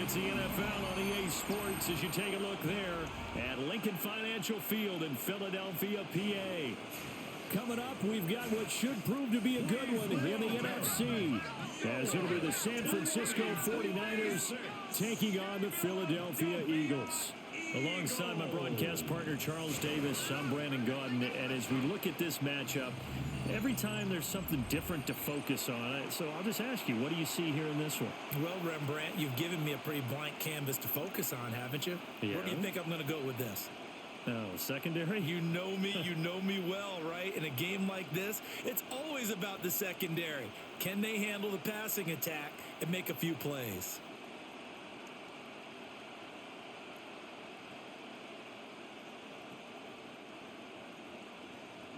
It's the NFL on EA Sports as you take a look there at Lincoln Financial Field in Philadelphia, PA. Coming up, we've got what should prove to be a good one in the NFC, as it'll be the San Francisco 49ers taking on the Philadelphia Eagles. Alongside my broadcast partner, Charles Davis, I'm Brandon Gaudin, and as we look at this matchup, every time there's something different to focus on. So I'll just ask you, what do you see here in this one? Well, Rembrandt, you've given me a pretty blank canvas to focus on, haven't you? Yeah. Where do you think I'm going to go with this? Oh, secondary? You know me well, right? In a game like this, it's always about the secondary. Can they handle the passing attack and make a few plays?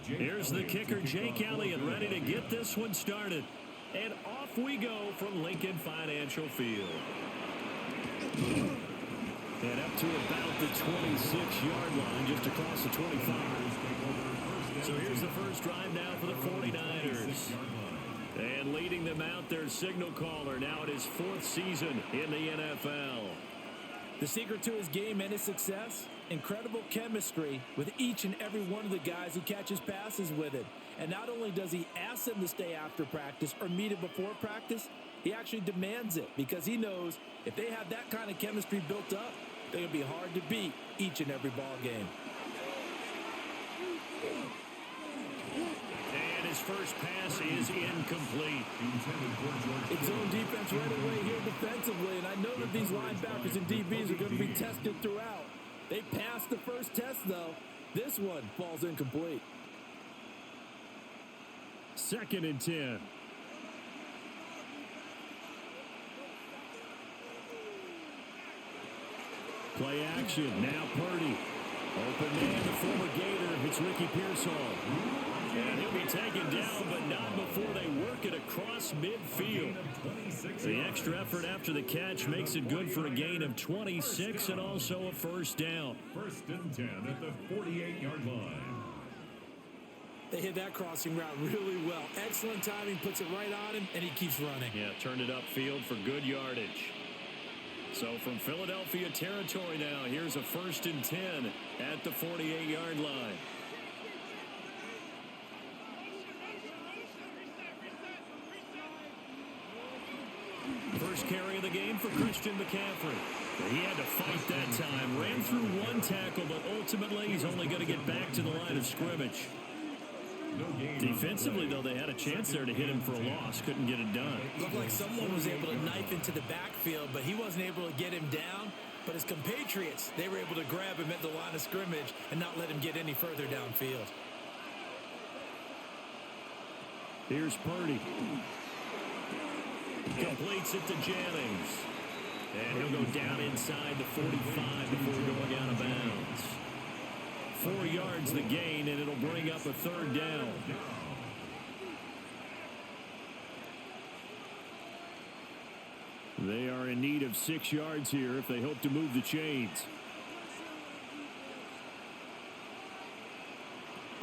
Here's the kicker, Jake Elliott, ready to get this one started. And off we go from Lincoln Financial Field. And up to about the 26-yard line, just across the 25. So here's the first drive now for the 49ers. And leading them out, their signal caller, now in his fourth season in the NFL. The secret to his game and his success? Incredible chemistry with each and every one of the guys who catches passes with it. And not only does he ask them to stay after practice or meet it before practice, he actually demands it because he knows if they have that kind of chemistry built up, they're going to be hard to beat each and every ball game. And his first pass is incomplete. It's zone defense right away here defensively, and I know that these linebackers and DBs are going to be tested throughout. They passed the first test, though. This one falls incomplete. 2nd and 10. Play action. Now Purdy. Open man, the former Gator. It's Ricky Pearsall. And he'll be taken down, but not before they work it across midfield. The extra effort after the catch makes it good for a gain of 26 and also a first down. 1st and 10 at the 48-yard line. They hit that crossing route really well. Excellent timing, puts it right on him, and he keeps running. Yeah, turned it upfield for good yardage. So from Philadelphia territory now, here's a 1st and 10 at the 48-yard line. First carry of the game for Christian McCaffrey. He had to fight that time. Ran through one tackle, but ultimately he's only going to get back to the line of scrimmage. Defensively, though, they had a chance there to hit him for a loss. Couldn't get it done. Looked like someone was able to knife into the backfield, but he wasn't able to get him down. But his compatriots, they were able to grab him at the line of scrimmage and not let him get any further downfield. Here's Purdy. Completes it to Jennings. And he'll go down inside the 45 before going out of bounds. 4 yards the gain, and it'll bring up a 3rd down. They are in need of 6 yards here if they hope to move the chains.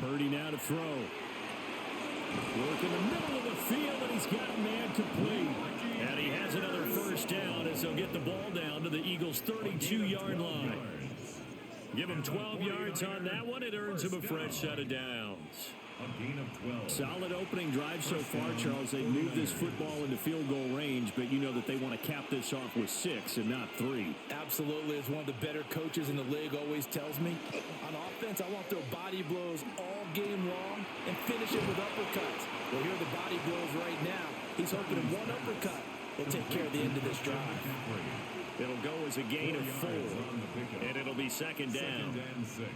Purdy now to throw. Work in the middle of the field, and he's got a man complete. And he has another first down as they'll get the ball down to the Eagles' 32-yard line. Give him 12 yards on that one. It earns him a fresh set of downs. A gain of 12. Solid opening drive so far, Charles. They moved this football into field goal range, but you know that they want to cap this off with 6 and not 3. Absolutely. As one of the better coaches in the league always tells me, on offense, I want to throw body blows all game long and finish it with uppercuts. Well, here are the body blows right now. He's hoping in one uppercut will take care of the end of this drive. It'll go as a gain of 4, and it'll be 2nd down.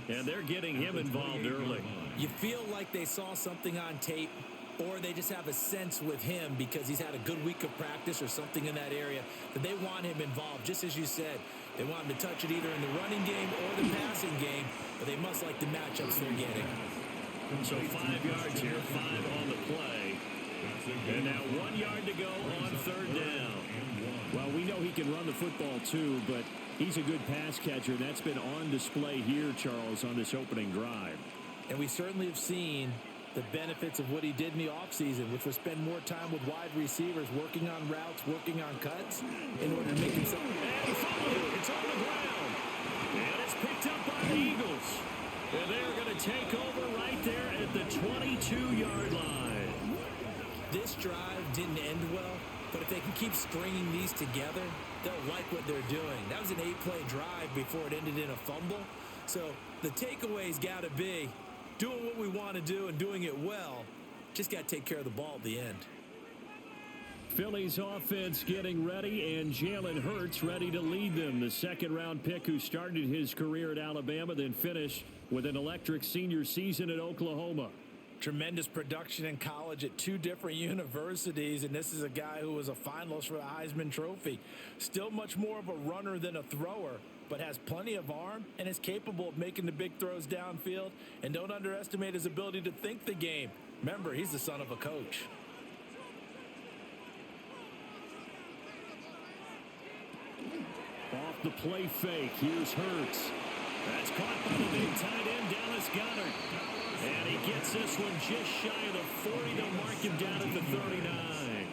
And they're getting him involved early. You feel like they saw something on tape, or they just have a sense with him because he's had a good week of practice or something in that area that they want him involved. Just as you said, they want him to touch it either in the running game or the passing game, but they must like the matchups they're getting. So 5 yards here, 5 on the play. And now 1 yard to go on 3rd down. Well, we know he can run the football too, but he's a good pass catcher, and that's been on display here, Charles, on this opening drive. And we certainly have seen the benefits of what he did in the offseason, which was spend more time with wide receivers, working on routes, working on cuts, in order to make himself. And fumble. It's on the ground. And it's picked up by the Eagles. And they're going to take over right there at the 22-yard line. This drive didn't end well, but if they can keep stringing these together, they'll like what they're doing. That was an 8-play drive before it ended in a fumble. So the takeaway's got to be doing what we want to do and doing it well. Just got to take care of the ball at the end. Philly's offense getting ready, and Jalen Hurts ready to lead them. The second-round pick who started his career at Alabama, then finished with an electric senior season at Oklahoma. Tremendous production in college at 2 different universities, and this is a guy who was a finalist for the Heisman Trophy. Still much more of a runner than a thrower, but has plenty of arm and is capable of making the big throws downfield. And don't underestimate his ability to think the game. Remember, he's the son of a coach. Off the play fake, here's Hurts. That's caught by the big tight end, Dallas Goedert. And he gets this one just shy of the 40. They'll mark him down at the 39.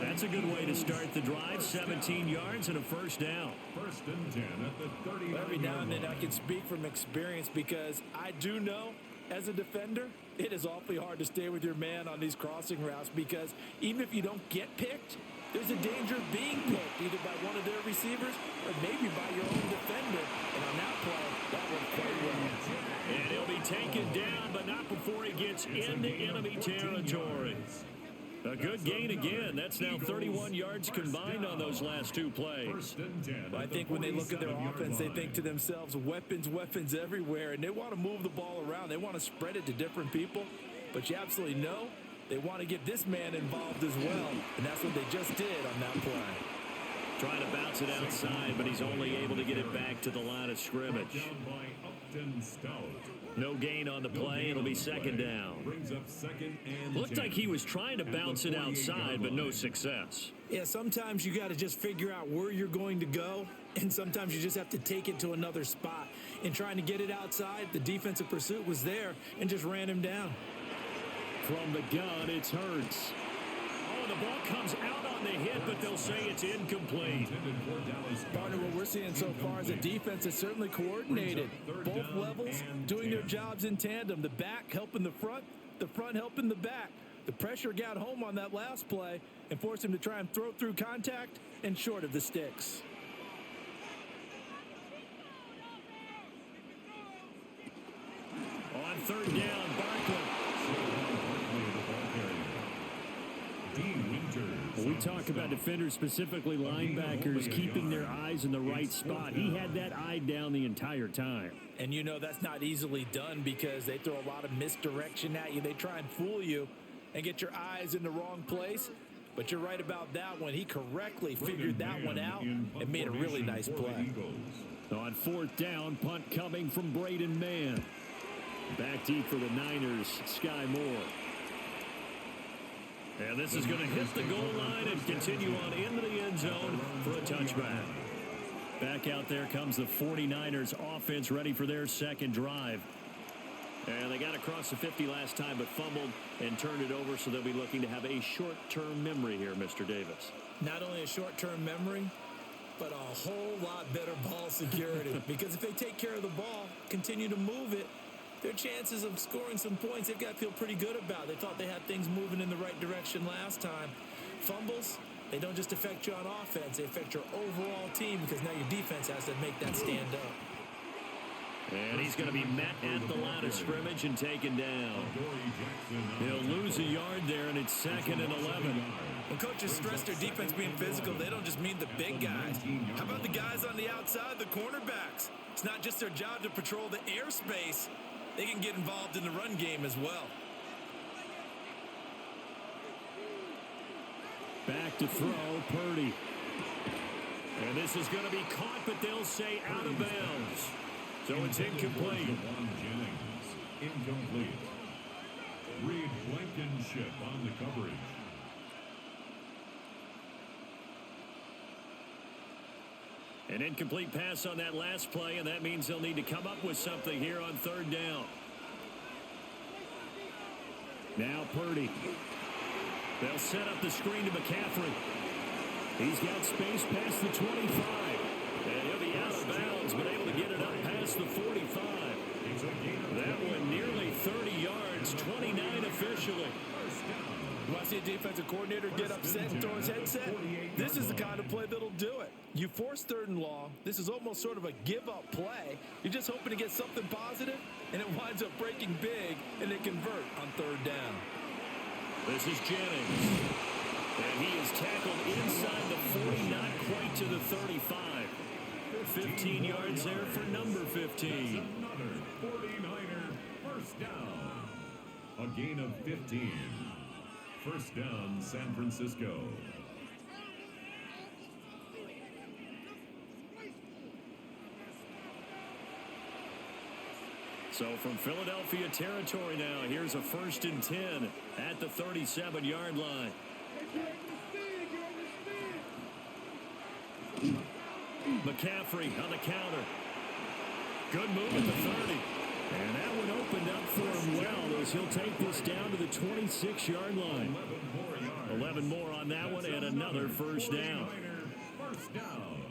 That's a good way to start the drive. 17 yards and a first down. First and 10 at the 30. Every now and then I can speak from experience because I do know, as a defender, it is awfully hard to stay with your man on these crossing routes because even if you don't get picked, there's a danger of being picked either by one of their receivers or maybe by your own defender. And on that play, that worked quite well. And he'll be taken down, but not before he gets into enemy territory. A good gain again. That's now 31 yards combined on those last 2 plays. I think when they look at their offense, they think to themselves, weapons, weapons everywhere, and they want to move the ball around. They want to spread it to different people, but you absolutely know they want to get this man involved as well, and that's what they just did on that play. Trying to bounce it outside, but he's only able to get it back to the line of scrimmage. No gain on the play. It'll be second down. Looked like he was trying to bounce it outside, but no success. Yeah, sometimes you got to just figure out where you're going to go, and sometimes you just have to take it to another spot. In trying to get it outside, the defensive pursuit was there and just ran him down. From the gun, it's Hurts. Oh, the ball comes out on the hit, but they'll say it's incomplete. Partner, what we're seeing so far is a defense that's certainly coordinated. Both levels doing their jobs in tandem. The back helping the front helping the back. The pressure got home on that last play and forced him to try and throw through contact and short of the sticks. On third down, Barkley. We talk about defenders, specifically linebackers, keeping their eyes in the right spot. He had that eye down the entire time. And you know that's not easily done because they throw a lot of misdirection at you. They try and fool you and get your eyes in the wrong place. But you're right about that one. He correctly figured that one out and made a really nice play. On fourth down, punt coming from Braden Mann. Back deep for the Niners, Sky Moore. And this is going to hit the goal line and continue on into the end zone for a touchback. Back out there comes the 49ers offense ready for their second drive. And they got across the 50 last time but fumbled and turned it over, so they'll be looking to have a short-term memory here, Mr. Davis. Not only a short-term memory, but a whole lot better ball security. Because if they take care of the ball, continue to move it, their chances of scoring some points, they've got to feel pretty good about. They thought they had things moving in the right direction last time. Fumbles, they don't just affect you on offense. They affect your overall team because now your defense has to make that stand up. And he's going to be met at the line of scrimmage and taken down. He'll lose a yard there, and it's second and 11. When coaches stress their defense being physical, they don't just mean the big guys. How about the guys on the outside, the cornerbacks? It's not just their job to patrol the airspace. They can get involved in the run game as well. Back to throw, Purdy. And this is going to be caught, but they'll say out of bounds. So it's incomplete. Incomplete. Reed Blankenship on the coverage. An incomplete pass on that last play, and that means they'll need to come up with something here on third down. Now Purdy. They'll set up the screen to McCaffrey. He's got space past the 25. And he'll be out of bounds, but able to get it up past the 45. That one nearly 30 yards, 29 officially. You want to see a defensive coordinator get upset and throw his headset? This is the kind of play that'll do it. You force 3rd and long. This is almost sort of a give-up play. You're just hoping to get something positive, and it winds up breaking big, and they convert on 3rd down. This is Jennings. And he is tackled inside the 40, not quite to the 35. 15 yards there for number 15. Another 49er first down. A gain of 15. First down, San Francisco. So from Philadelphia territory now, here's a 1st and 10 at the 37-yard line. McCaffrey on the counter. Good move at the 30. And that one opened up for him well as he'll take this down to the 26-yard line. 11 more on that one and another first down. First down.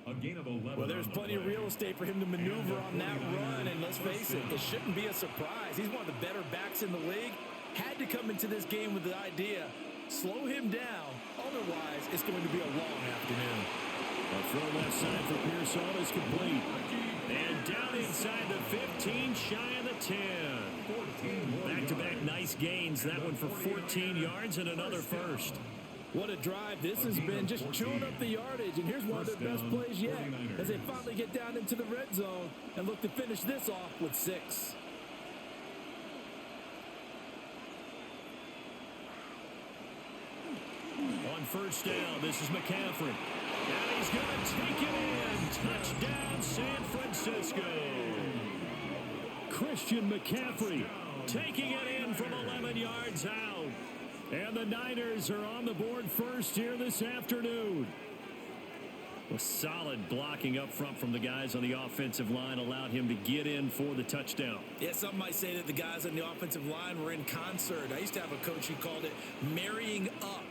A gain of 11. Well, there's plenty of real estate for him to maneuver on that run, and let's face it, it shouldn't be a surprise. He's one of the better backs in the league. Had to come into this game with the idea, slow him down, otherwise it's going to be a long afternoon. A throw left side for Pearsall is complete. And down inside the 15, shy of the 10. Back-to-back nice gains. That one for 14 yards and another first. What a drive this has been, just chewing up the yardage. And here's one of their best plays yet as they finally get down into the red zone and look to finish this off with 6. On first down, this is McCaffrey. And he's going to take it in. Touchdown, San Francisco. Christian McCaffrey taking it in from 11 yards out. And the Niners are on the board first here this afternoon. Well, solid blocking up front from the guys on the offensive line allowed him to get in for the touchdown. Yeah, some might say that the guys on the offensive line were in concert. I used to have a coach who called it marrying up.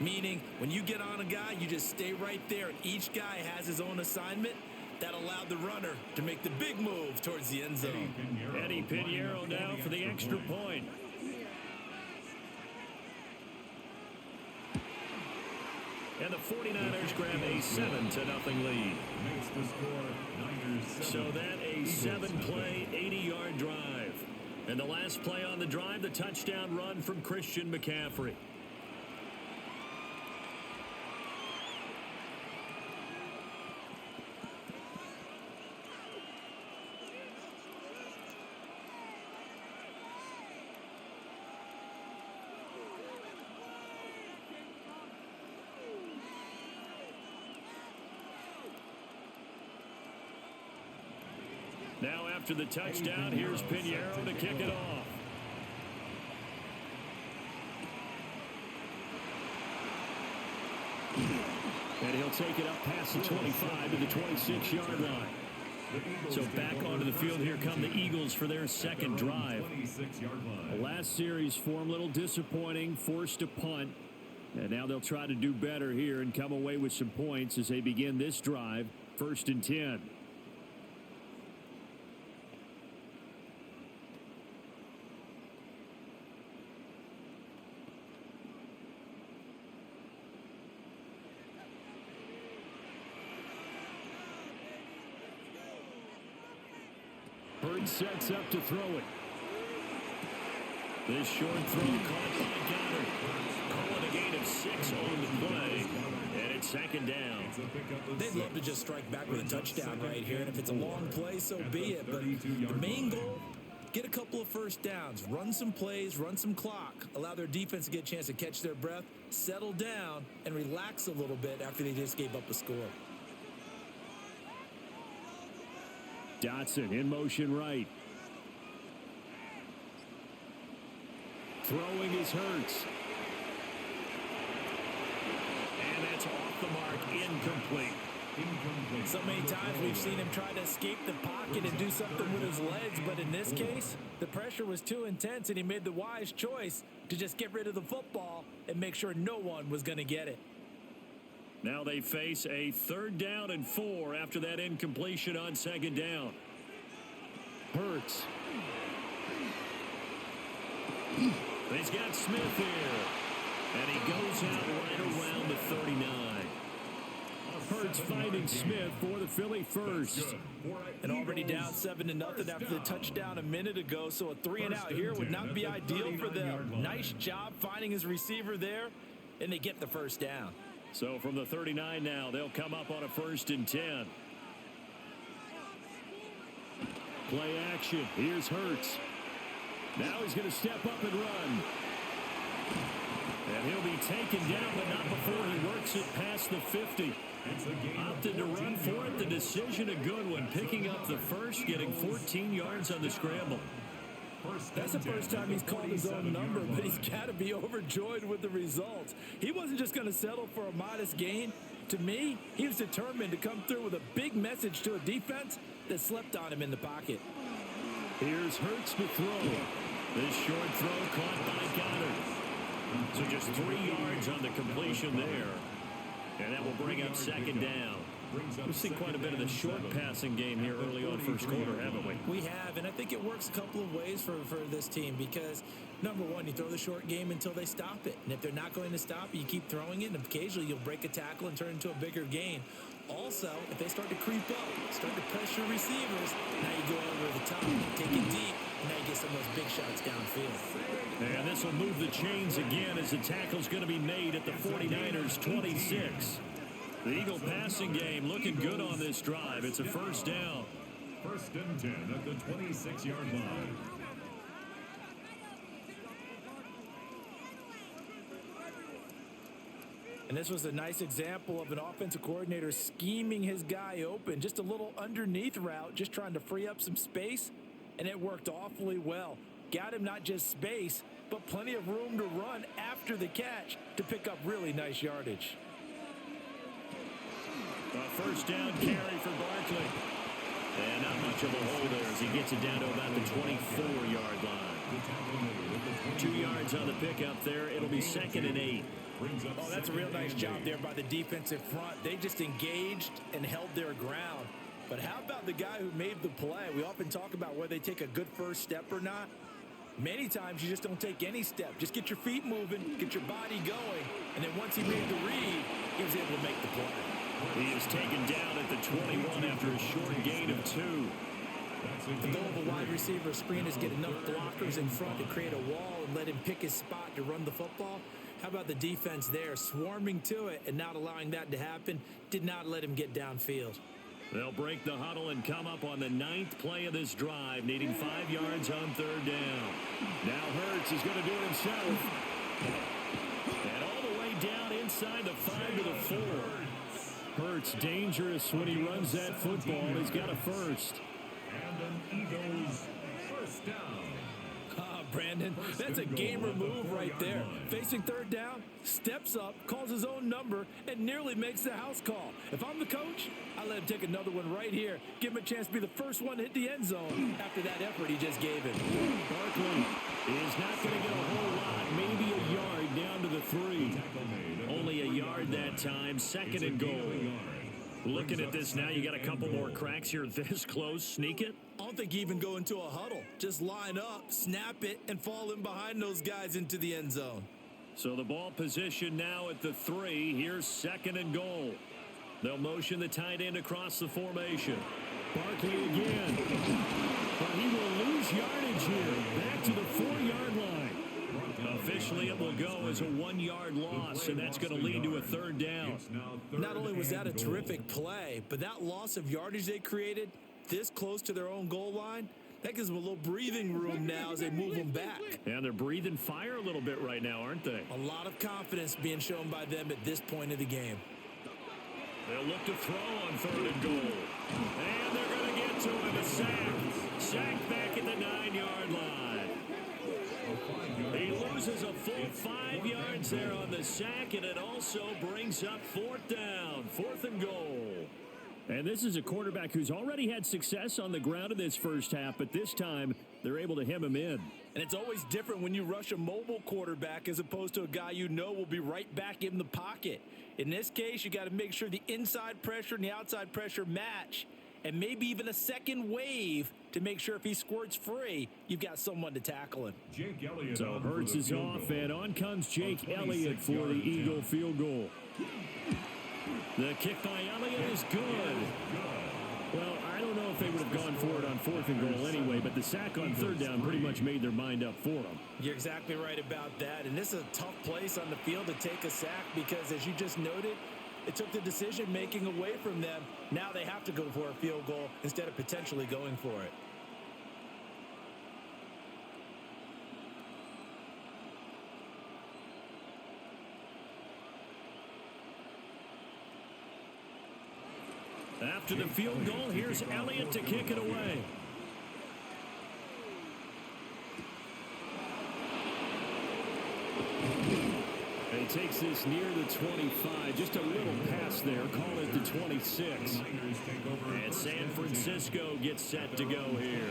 Meaning, when you get on a guy, you just stay right there, and each guy has his own assignment. That allowed the runner to make the big move towards the end zone. Eddie Pinheiro now for the extra point. And the 49ers grab a 7-0 lead. Makes the score Niners 7. So that a 7-play, 80-yard drive. And the last play on the drive, the touchdown run from Christian McCaffrey. Now after the touchdown, here's Pinheiro to kick it off. And he'll take it up past the 25 to the 26-yard line. So back onto the field, here come the Eagles for their second drive. The last series for them, a little disappointing, forced a punt. And now they'll try to do better here and come away with some points as they begin this drive, 1st and 10. Bird sets up to throw it. This short throw caught by Goddard. Calling a gain of 6 on the play. And it's 2nd down. They'd love to just strike back with a touchdown right here. And if it's a long play, so be it. But the main goal, get a couple of first downs. Run some plays, run some clock. Allow their defense to get a chance to catch their breath, settle down, and relax a little bit after they just gave up a score. Dotson in motion right. Throwing is Hurts. And that's off the mark, incomplete. Incomplete. So many times we've seen him try to escape the pocket and do something with his legs, but in this case, the pressure was too intense and he made the wise choice to just get rid of the football and make sure no one was going to get it. Now they face a 3rd down and 4 after that incompletion on 2nd down. Hurts. He's got Smith here. And he goes out right around the 39. Hurts finding Smith for the Philly first. And already down 7-0 after the touchdown a minute ago, so a 3-and-out here would not be ideal for them. Nice job finding his receiver there, and they get the first down. So from the 39 now, they'll come up on a 1st and 10. Play action. Here's Hurts. Now he's going to step up and run. And he'll be taken down, but not before he works it past the 50. Opted to run for it. The decision a good one. Picking up the first, getting 14 yards on the scramble. That's the first time he's called his own number, but he's got to be overjoyed with the results. He wasn't just going to settle for a modest gain. To me, he was determined to come through with a big message to a defense that slept on him in the pocket. Here's Hurts to throw. This short throw caught by Goddard. So just 3 yards on the completion there. And that will bring up 2nd down. We've seen quite a bit of the short passing game here early on first quarter, haven't we? We have, and I think it works a couple of ways for this team because, number one, you throw the short game until they stop it. And if they're not going to stop it, you keep throwing it, and occasionally you'll break a tackle and turn it into a bigger gain. Also, if they start to creep up, start to pressure receivers, now you go over the top, take it deep, and now you get some of those big shots downfield. And this will move the chains again as the tackle's going to be made at the 49ers 26. The Eagle passing game looking good on this drive. It's a 1st down. 1st and 10 at the 26-yard line. And this was a nice example of an offensive coordinator scheming his guy open. Just a little underneath route, just trying to free up some space, and it worked awfully well. Got him not just space, but plenty of room to run after the catch to pick up really nice yardage. A 1st down carry for Barkley. And not much of a hole there as he gets it down to about the 24-yard line. 2 yards on the pickup there. It'll be 2nd and 8. Oh, that's a real nice job there by the defensive front. They just engaged and held their ground. But how about the guy who made the play? We often talk about whether they take a good first step or not. Many times you just don't take any step. Just get your feet moving, get your body going, and then once he made the read, he was able to make the play. He is taken down at the 21 after a short gain of 2. The goal of a wide receiver screen is get enough blockers in front to create a wall and let him pick his spot to run the football. How about the defense there, swarming to it and not allowing that to happen? Did not let him get downfield. They'll break the huddle and come up on the 9th play of this drive, needing 5 yards on 3rd down. Now Hurts is going to do it himself. And all the way down inside the 5 to the 4. Hurts dangerous when he runs that football. He's got a first. And an Eagles 1st down. Brandon, that's a gamer move right there. Facing 3rd down, steps up, calls his own number, and nearly makes the house call. If I'm the coach, I let him take another one right here. Give him a chance to be the first one to hit the end zone after that effort he just gave him. Barkley is not going to get a whole lot, maybe a yard down to the 3. Only a yard that time, 2nd and goal. Looking at this now, you got a couple more cracks here this close. Sneak it? I don't think you even go into a huddle. Just line up, snap it, and fall in behind those guys into the end zone. So the ball position now at the 3. Here's 2nd and goal. They'll motion the tight end across the formation. Barkley again. But he will lose yardage here. Back to the 4-yard line. Officially, it will go as a 1-yard loss, and that's going to lead to a 3rd down. Not only was that a terrific play, but that loss of yardage they created this close to their own goal line, that gives them a little breathing room now as they move them back. And they're breathing fire a little bit right now, aren't they? A lot of confidence being shown by them at this point of the game. They'll look to throw on 3rd and goal. And they're going to get to him. A sack. Sack back at the 9-yard line. He loses a full 5 yards there on the sack, and it also brings up 4th down. 4th and goal. And this is a quarterback who's already had success on the ground in this first half, but this time they're able to hem him in. And it's always different when you rush a mobile quarterback as opposed to a guy you know will be right back in the pocket. In this case, you got to make sure the inside pressure and the outside pressure match, and maybe even a second wave to make sure if he squirts free, you've got someone to tackle him. Jake Elliott. So Hurts is off, and on comes Jake Elliott for the Eagle field goal. The kick by Elliott is good. Well, I don't know if they would have gone for it on 4th and goal anyway, but the sack on 3rd down pretty much made their mind up for them. You're exactly right about that, and this is a tough place on the field to take a sack because, as you just noted, it took the decision-making away from them. Now they have to go for a field goal instead of potentially going for it. After the field goal, here's Elliott to kick it away. He takes this near the 25. Just a little pass there. Call it the 26. And San Francisco gets set to go here.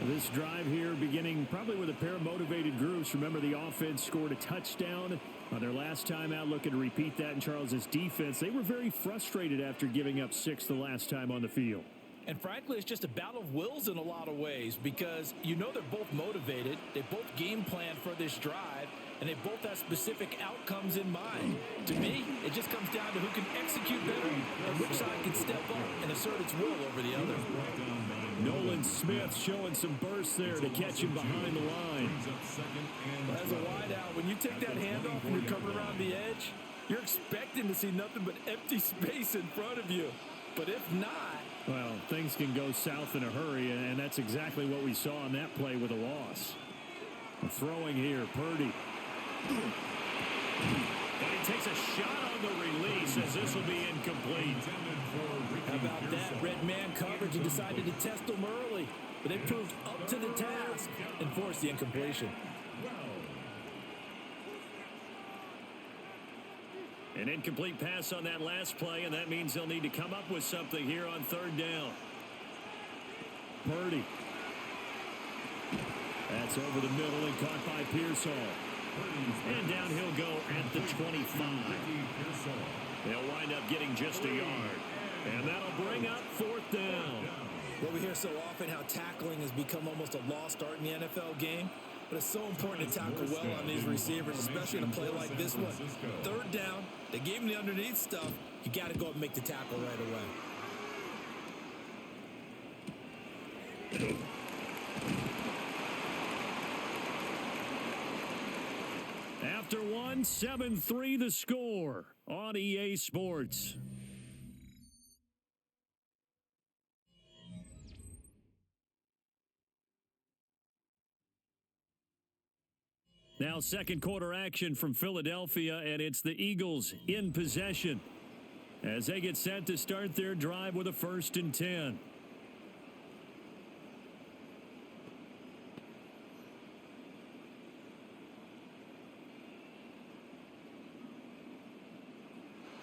This drive here beginning probably with a pair of motivated groups. Remember, the offense scored a touchdown on their last time out. Looking to repeat that in Charles's defense. They were very frustrated after giving up 6 the last time on the field. And frankly, it's just a battle of wills in a lot of ways because you know they're both motivated. They both game plan for this drive, and they both have specific outcomes in mind. To me, it just comes down to who can execute better and which side can step up and assert its will over the other. Nolan Smith showing some burst there to catch him behind the line. As a wideout, when you take that handoff and you're coming around the edge, you're expecting to see nothing but empty space in front of you. But if not, well, things can go south in a hurry, and that's exactly what we saw on that play with a loss. Throwing here, Purdy. And he takes a shot on the release as this will be incomplete. How about that? Red man coverage and decided to test them early, but they proved up to the task and forced the incompletion. An incomplete pass on that last play, and that means they'll need to come up with something here on 3rd down. Purdy. That's over the middle and caught by Pearsall. And down he'll go at the 25. They'll wind up getting just a yard. And that'll bring up 4th down. Well, we hear so often how tackling has become almost a lost art in the NFL game. But it's so important to tackle well on these receivers, especially in a play like this one. 3rd down, they gave him the underneath stuff. You got to go up and make the tackle right away. After 7-3 the score on EA Sports. Now 2nd quarter action from Philadelphia, and it's the Eagles in possession as they get set to start their drive with a 1st and 10.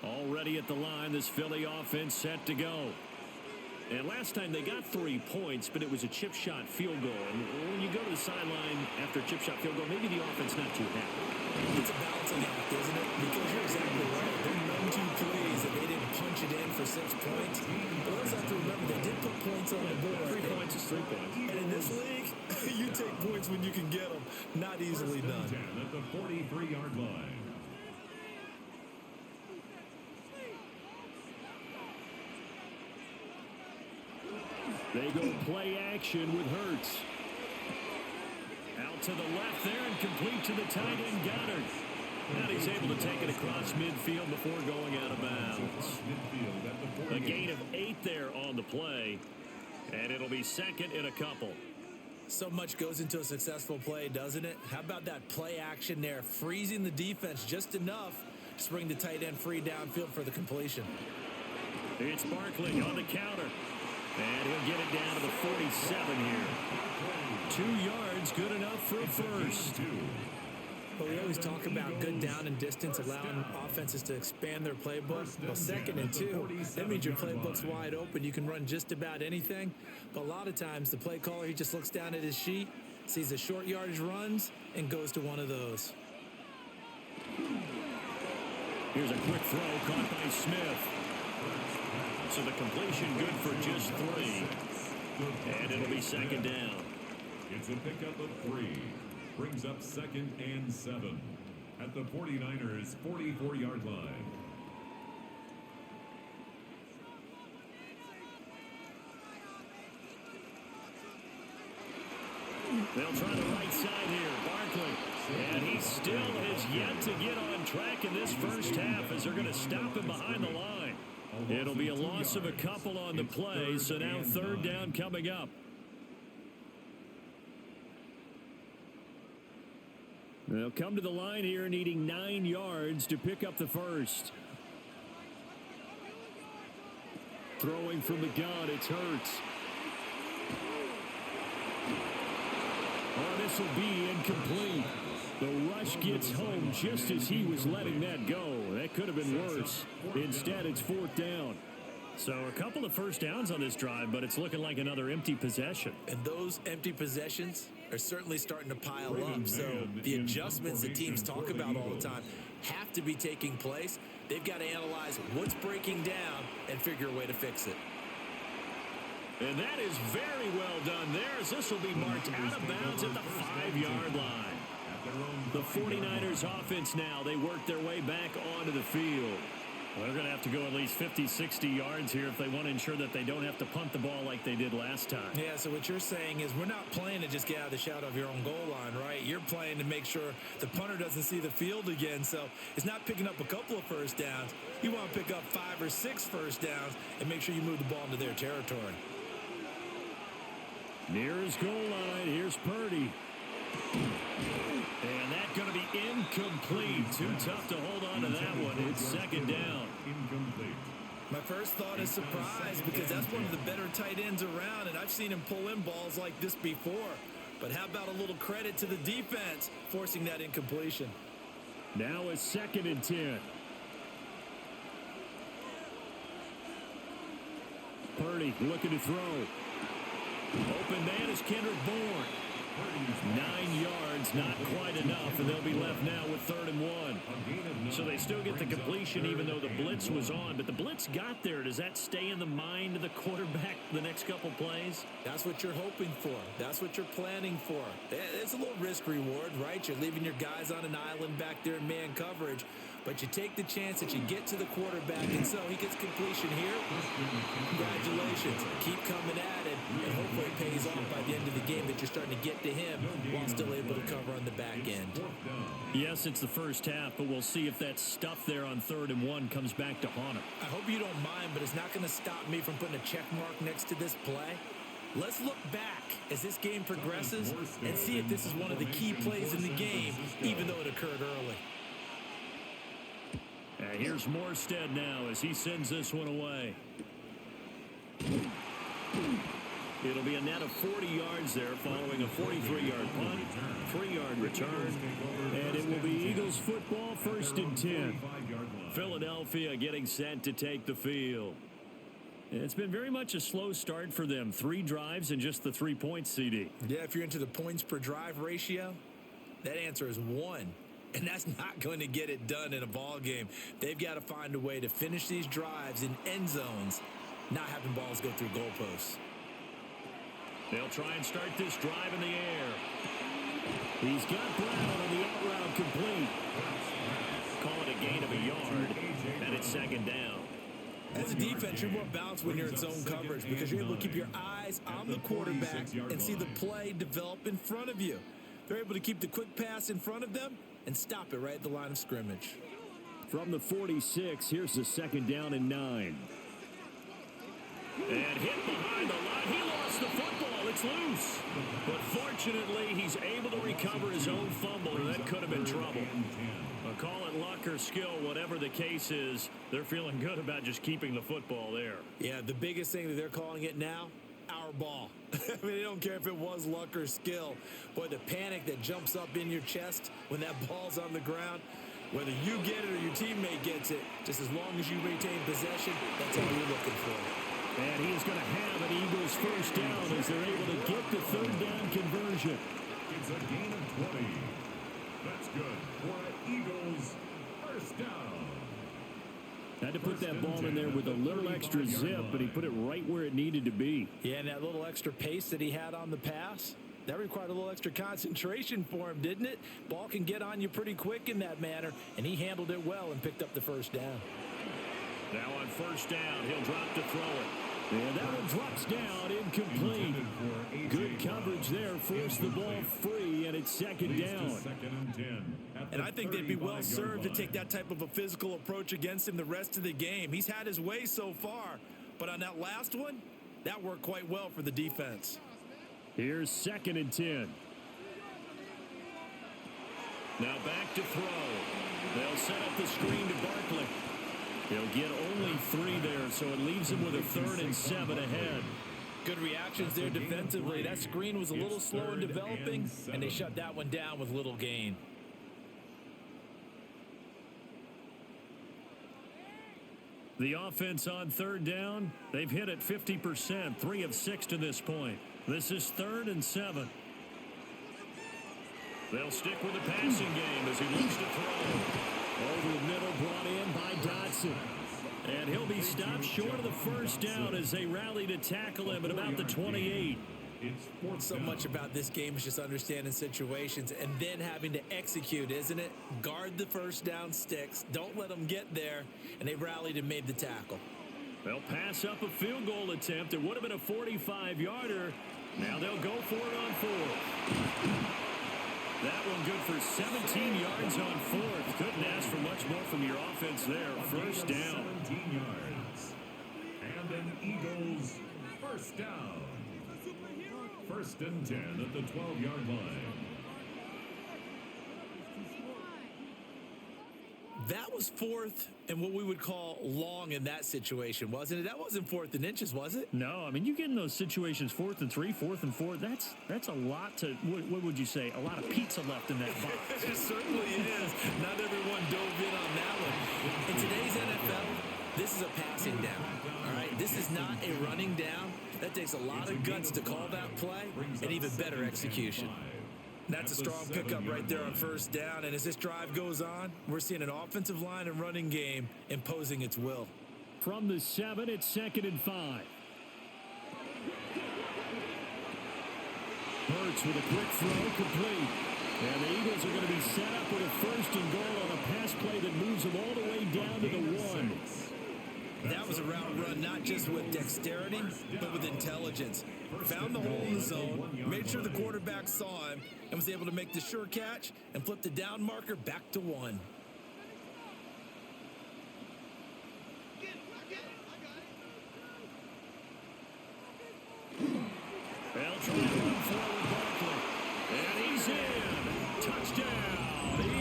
Already at the line, this Philly offense set to go. And last time they got 3 points, but it was a chip shot field goal. And when you go to the sideline after a chip shot field goal, maybe the offense not too happy. It's a balancing act, isn't it? Because you're exactly right. They're none too pleased that they didn't punch it in for 6 points. But let's have to remember they did put points on the board. 3 points is 3 points. And in this league, you take points when you can get them. Not easily done. At the 43-yard line. They go play action with Hurts. Out to the left there and complete to the tight end Goddard. And he's able to take it across midfield before going out of bounds. A gain of 8 there on the play. And it'll be 2nd and a couple. So much goes into a successful play, doesn't it? How about that play action there? Freezing the defense just enough to bring the tight end free downfield for the completion. It's Barkley on the counter. And he'll get it down to the 47 here. 2 yards, good enough for a 1st. Well, we always talk about good down and distance, allowing offenses to expand their playbook. Well, 2nd and 2, that means your playbook's wide open. You can run just about anything. But a lot of times, the play caller, he just looks down at his sheet, sees the short yardage runs, and goes to one of those. Here's a quick throw caught by Smith. So the completion good for just 3. And it'll be 2nd down. It's a pickup of 3. Brings up 2nd and 7 at the 49ers 44-yard line. They'll try the right side here. Barkley. And he still has yet to get on track in this first half as they're going to stop him behind the line. It'll be a loss of a couple on the play, so now 3rd down coming up. They'll come to the line here needing 9 yards to pick up the first. Throwing from the gun, it's Hurts. Oh, this will be incomplete. The rush gets home just as he was letting that go. That could have been worse. Instead, it's 4th down. So a couple of first downs on this drive, but it's looking like another empty possession. And those empty possessions are certainly starting to pile up. So the adjustments that teams talk about all the time have to be taking place. They've got to analyze what's breaking down and figure a way to fix it. And that is very well done there, as this will be marked out of bounds at the 5-yard line. The 49ers offense now, they work their way back onto the field. Well, they're going to have to go at least 50, 60 yards here if they want to ensure that they don't have to punt the ball like they did last time. Yeah, so what you're saying is we're not playing to just get out of the shadow of your own goal line, right? You're playing to make sure the punter doesn't see the field again. So it's not picking up a couple of first downs. You want to pick up 5 or 6 first downs and make sure you move the ball into their territory. Near his goal line, here's Purdy. And that's going to be incomplete. Too tough to hold on to that one. It's 2nd down. Incomplete. My first thought is surprise because that's one of the better tight ends around, and I've seen him pull in balls like this before. But how about a little credit to the defense forcing that incompletion? Now it's 2nd and 10. Purdy looking to throw. Open man is Kendrick Bourne. 9 yards, not quite enough, and they'll be left now with 3rd and 1. So they still get the completion even though the blitz was on, but the blitz got there. Does that stay in the mind of the quarterback the next couple plays? That's what you're hoping for. That's what you're planning for. It's a little risk reward, right? You're leaving your guys on an island back there in man coverage, but you take the chance that you get to the quarterback, and so he gets completion here. Congratulations. Keep coming at it, and hopefully it pays off by the end of the game that you're starting to get to him while still able to cover on the back end. Yes, it's the first half, but we'll see if that stuff there on 3rd and 1 comes back to haunt him. I hope you don't mind, but it's not going to stop me from putting a check mark next to this play. Let's look back as this game progresses and see if this is one of the key plays in the game, even though it occurred early. Here's Morstead now as he sends this one away. It'll be a net of 40 yards there following a 43-yard punt, 3-yard return, and it will be Eagles football 1st and 10. Philadelphia getting set to take the field. It's been very much a slow start for them. 3 drives and just the 3 points, CD. Yeah, if you're into the points per drive ratio, that answer is 1. And that's not going to get it done in a ball game. They've got to find a way to finish these drives in end zones, not having balls go through goalposts. They'll try and start this drive in the air. He's got Brown on the out route complete. Call it a gain of a yard, and it's 2nd down. As a defense, you're more balanced when you're in zone coverage because you're able to keep your eyes on the quarterback and see the play develop in front of you. They're able to keep the quick pass in front of them and stop it right at the line of scrimmage. From the 46, here's the 2nd down and 9. And hit behind the line. He lost the football. It's loose. But fortunately, he's able to recover his own fumble, and that could have been trouble. But call it luck or skill, whatever the case is, they're feeling good about just keeping the football there. Yeah, the biggest thing that they're calling it now, our ball. I mean, they don't care if it was luck or skill. Boy, the panic that jumps up in your chest when that ball's on the ground, whether you get it or your teammate gets it, just as long as you retain possession, that's all you're looking for. And he is going to have an Eagles first down as they're able to get the third down conversion. It's a gain of 20. That's good for an Eagles first down. Had to put that ball in there with a little extra zip, but he put it right where it needed to be. Yeah, and that little extra pace that he had on the pass, that required a little extra concentration for him, didn't it? Ball can get on you pretty quick in that manner, and he handled it well and picked up the first down. Now on first down, he'll drop to throw it. And that one drops down, incomplete. Good coverage there, forced the ball free, and it's second down. And I think they'd be well served to take that type of a physical approach against him the rest of the game. He's had his way so far, but on that last one, that worked quite well for the defense. Here's second and 10. Now back to throw. They'll set up the screen to Barkley. He'll get only 3 there, so it leaves him with a 3rd and 7 ahead. Good reactions there defensively. That screen was a little slow in developing, and they shut that one down with little gain. The offense on third down, they've hit it 50%, 3 of 6 to this point. This is 3rd and 7. They'll stick with the passing game as he looks to throw. Over the middle, brought in by Dotson. And he'll be stopped short of the first down as they rally to tackle him at about the 28. So much about this game is just understanding situations and then having to execute, isn't it? Guard the first down sticks. Don't let them get there. And they rallied and made the tackle. They'll pass up a field goal attempt. It would have been a 45-yarder. Now they'll go for it on 4th. That one good for 17 yards on 4th. Couldn't ask for much more from your offense there. First down. 17 yards. And an Eagles first down. 1st and 10 at the 12-yard line. That was 4th and what we would call long in that situation, wasn't it? That wasn't 4th and inches, was it? No, I mean, you get in those situations 4th and 3, 4th and 4. That's a lot to, what would you say, a lot of pizza left in that box. It certainly is. Not everyone dove in on that one. In today's NFL, this is a passing down, all right? This is not a running down. That takes a lot of guts to call that play and even better execution. That's a strong pickup right there on first down. And as this drive goes on, we're seeing an offensive line and running game imposing its will. From the 7, it's 2nd and 5. Hurts with a quick throw, complete. And the Eagles are going to be set up with a 1st and goal on a pass play that moves them all the way down to the 1. That was a route run not just with dexterity, but with intelligence. Found the hole in the zone, made sure the quarterback saw him, and was able to make the sure catch and flip the down marker back to 1. They'll try to run forward Barkley. And he's in. Touchdown,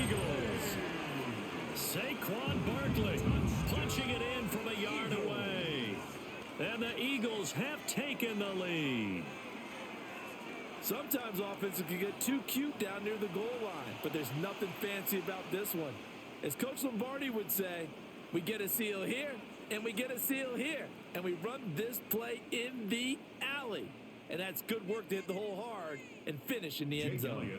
Eagles. Saquon Barkley punching it in from a yard away. And the Eagles have taken the lead. Sometimes offenses can get too cute down near the goal line, but there's nothing fancy about this one. As Coach Lombardi would say, we get a seal here, and we get a seal here, and we run this play in the alley. And that's good work to hit the hole hard and finish in the end zone.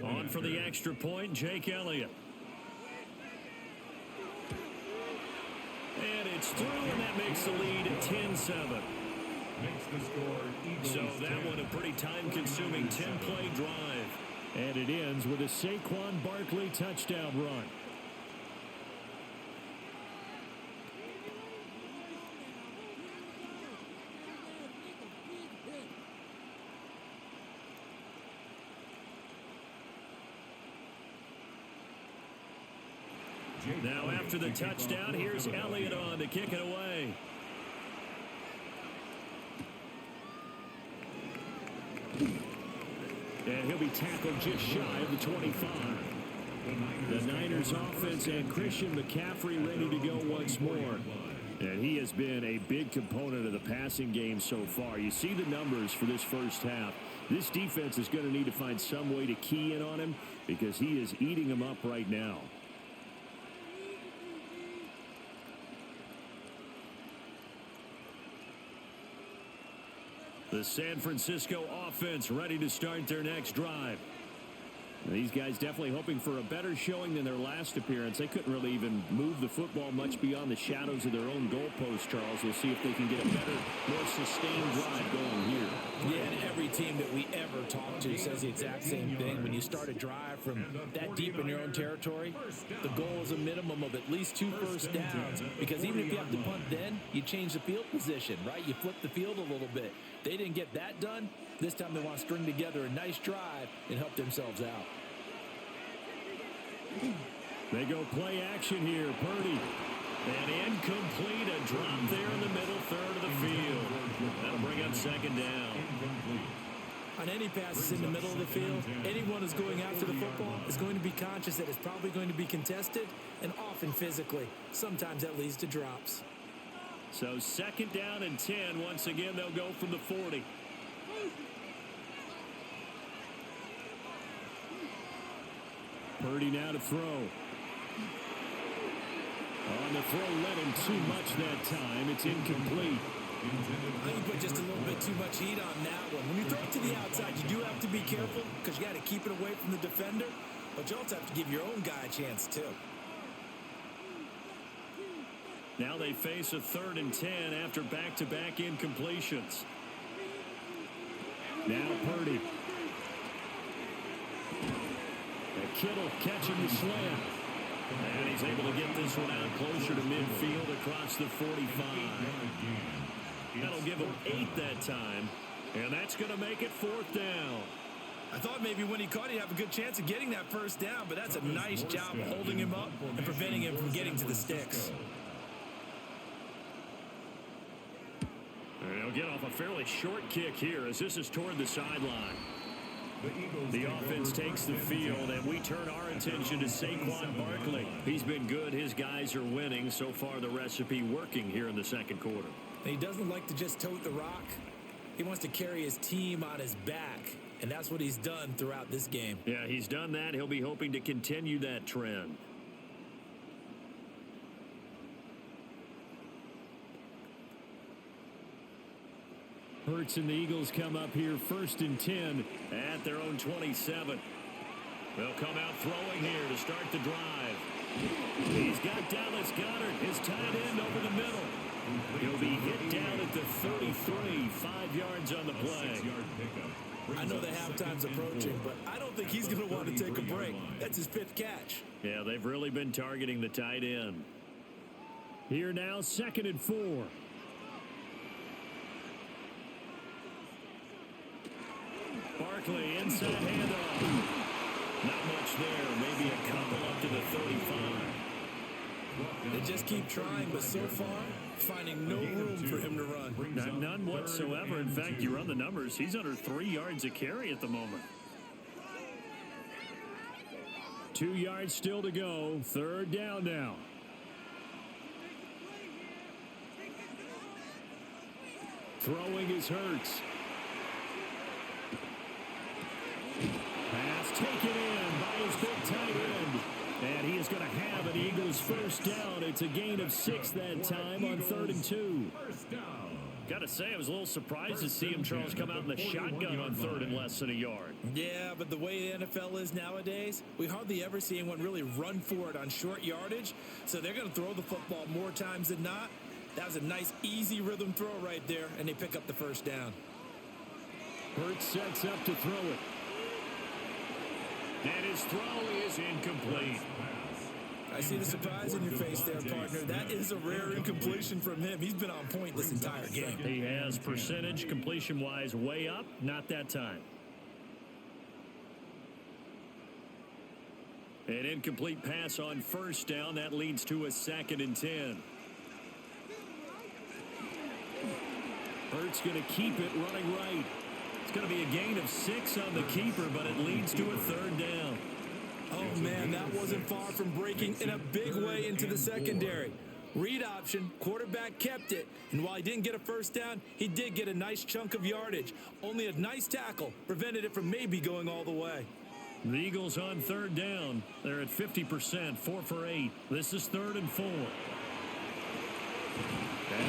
On for the extra point, Jake Elliott. And it's through, and that makes the lead at 10-7. So that one a pretty time-consuming 10-play drive. And it ends with a Saquon Barkley touchdown run. Now after the touchdown, here's Elliott on to kick it away. And he'll be tackled just shy of the 25. The Niners offense and Christian McCaffrey ready to go once more. And he has been a big component of the passing game so far. You see the numbers for this first half. This defense is going to need to find some way to key in on him because he is eating them up right now. The San Francisco offense ready to start their next drive. These guys definitely hoping for a better showing than their last appearance. They couldn't really even move the football much beyond the shadows of their own goalpost, Charles. We'll see if they can get a better, more sustained drive going here. Yeah, and every team that we ever talk to says the exact same thing. When you start a drive from that deep in your own territory, the goal is a minimum of at least 2 first downs. Because even if you have to punt then, you change the field position, right? You flip the field a little bit. They didn't get that done. This time they want to string together a nice drive and help themselves out. They go play action here. Purdy. And incomplete. A drop there in the middle third of the field. That'll bring up second down. On any passes in the middle of the field, anyone who's going after the football is going to be conscious that it's probably going to be contested and often physically. Sometimes that leads to drops. So second down and 10. Once again, they'll go from the 40. Purdy now to throw. On the throw, let him too much that time. It's incomplete. I think you put just a little bit too much heat on that one. When you throw it to the outside, you do have to be careful because you got to keep it away from the defender. But you also have to give your own guy a chance, too. Now they face a 3rd and 10 after back-to-back incompletions. Now Purdy. Kittle catching the slant. And he's able to get this one out closer to midfield across the 45. That'll give him 8 that time. And that's going to make it 4th down. I thought maybe when he caught, he'd have a good chance of getting that first down, but that's a nice job holding him up and preventing him from getting to the sticks. And he'll get off a fairly short kick here as this is toward the sideline. The offense takes the field, and we turn our attention to Saquon Barkley. He's been good. His guys are winning. So far, the recipe working here in the second quarter. He doesn't like to just tote the rock. He wants to carry his team on his back, and that's what he's done throughout this game. Yeah, he's done that. He'll be hoping to continue that trend. Hurts and the Eagles come up here 1st and 10 at their own 27. They'll come out throwing here to start the drive. He's got Dallas Goedert, his tight end, over the middle. He'll be hit down at the 33, 5 yards on the play. I know the halftime's approaching, but I don't think he's going to want to take a break. That's his 5th catch. Yeah, they've really been targeting the tight end. Here now, 2nd and 4. Barkley, inside handoff. Not much there. Maybe a couple up to the 35. They just keep trying, but so far, finding no room for him to run. None whatsoever. In fact, you run the numbers. He's under 3 yards a carry at the moment. 2 yards still to go. 3rd down now. Throwing is Hurts. Pass taken in by his big tight end. And he is going to have an Eagles first down. It's a gain of 6 that time on 3rd and 2. Got to say, I was a little surprised to see him, Charles, come out in the shotgun on 3rd and less than a yard. Yeah, but the way the NFL is nowadays, we hardly ever see anyone really run for it on short yardage. So they're going to throw the football more times than not. That was a nice, easy rhythm throw right there, and they pick up the first down. Hurts sets up to throw it. And his throw is incomplete. I see the surprise in your face there, partner. That is a rare incompletion from him. He's been on point this entire game. He has percentage completion-wise way up. Not that time. An incomplete pass on first down. That leads to a 2nd and 10. Hurts going to keep it running right. It's going to be a gain of 6 on the keeper, but it leads to a 3rd down. Oh, man, that wasn't far from breaking in a big way into the secondary. Read option, quarterback kept it, and while he didn't get a first down, he did get a nice chunk of yardage. Only a nice tackle prevented it from maybe going all the way. The Eagles on third down. They're at 50%, 4 for 8. This is 3rd and 4. And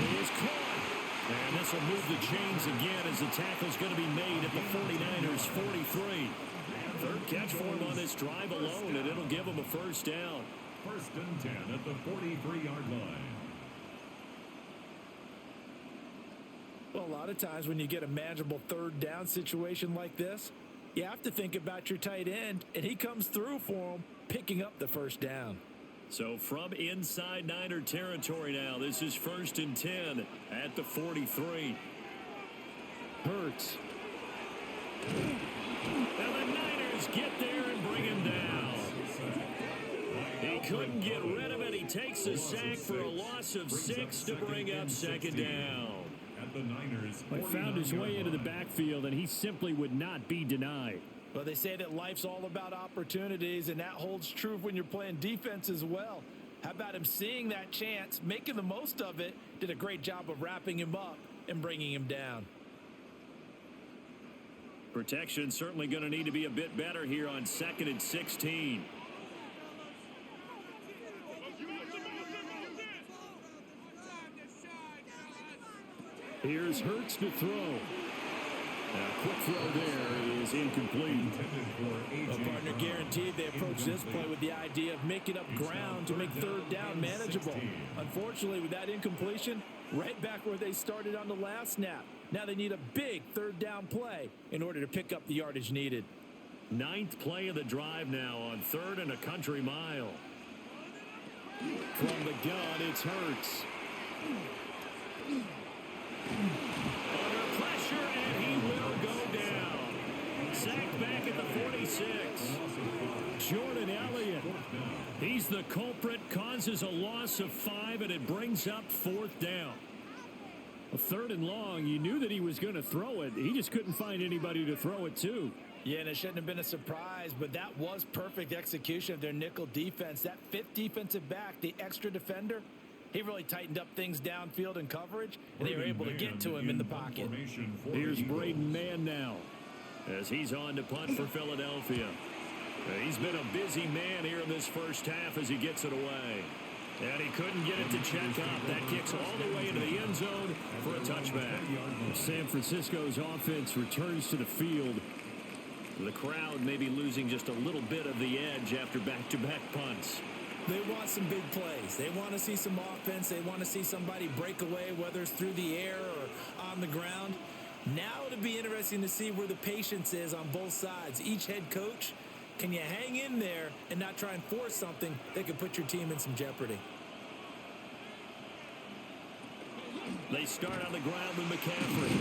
he is caught. And this will move the chains again as the tackle's going to be made at the 49ers 43. Third catch for him on this drive alone, and it'll give him a first down. 1st and 10 at the 43-yard line. Well, a lot of times when you get a manageable third down situation like this, you have to think about your tight end, and he comes through for him, picking up the first down. So from inside Niner territory now, this is 1st and 10 at the 43. Hurts. And the Niners get there and bring him down. He couldn't get rid of it. He takes a sack for a loss of 6 to bring up 2nd down. He found his way into the backfield, and he simply would not be denied. Well, they say that life's all about opportunities, and that holds true when you're playing defense as well. How about him seeing that chance, making the most of it, did a great job of wrapping him up and bringing him down. Protection certainly going to need to be a bit better here on 2nd and 16. Here's Hurts to throw. A quick throw there is incomplete. Well, partner guaranteed they approach this play with the idea of making up ground to make third down manageable. Unfortunately, with that incompletion, right back where they started on the last snap. Now they need a big third down play in order to pick up the yardage needed. 9th play of the drive now on 3rd and a country mile. From the gun, it's Hurts. Under pressure, and he will go down. Sacked back at the 46. Jordan Elliott. He's the culprit, causes a loss of 5, and it brings up 4th down. A 3rd and long, you knew that he was going to throw it. He just couldn't find anybody to throw it to. Yeah, and it shouldn't have been a surprise, but that was perfect execution of their nickel defense. That 5th defensive back, the extra defender, he really tightened up things downfield in coverage, and they were able to get to him in the pocket. Here's Braden Mann now as he's on to punt for Philadelphia. He's been a busy man here in this first half as he gets it away. And he couldn't get it to check up. That kicks all the way into the end zone for a touchback. San Francisco's offense returns to the field. The crowd may be losing just a little bit of the edge after back-to-back punts. They want some big plays. They want to see some offense. They want to see somebody break away, whether it's through the air or on the ground. Now it'll be interesting to see where the patience is on both sides. Each head coach, can you hang in there and not try and force something that could put your team in some jeopardy? They start on the ground with McCaffrey.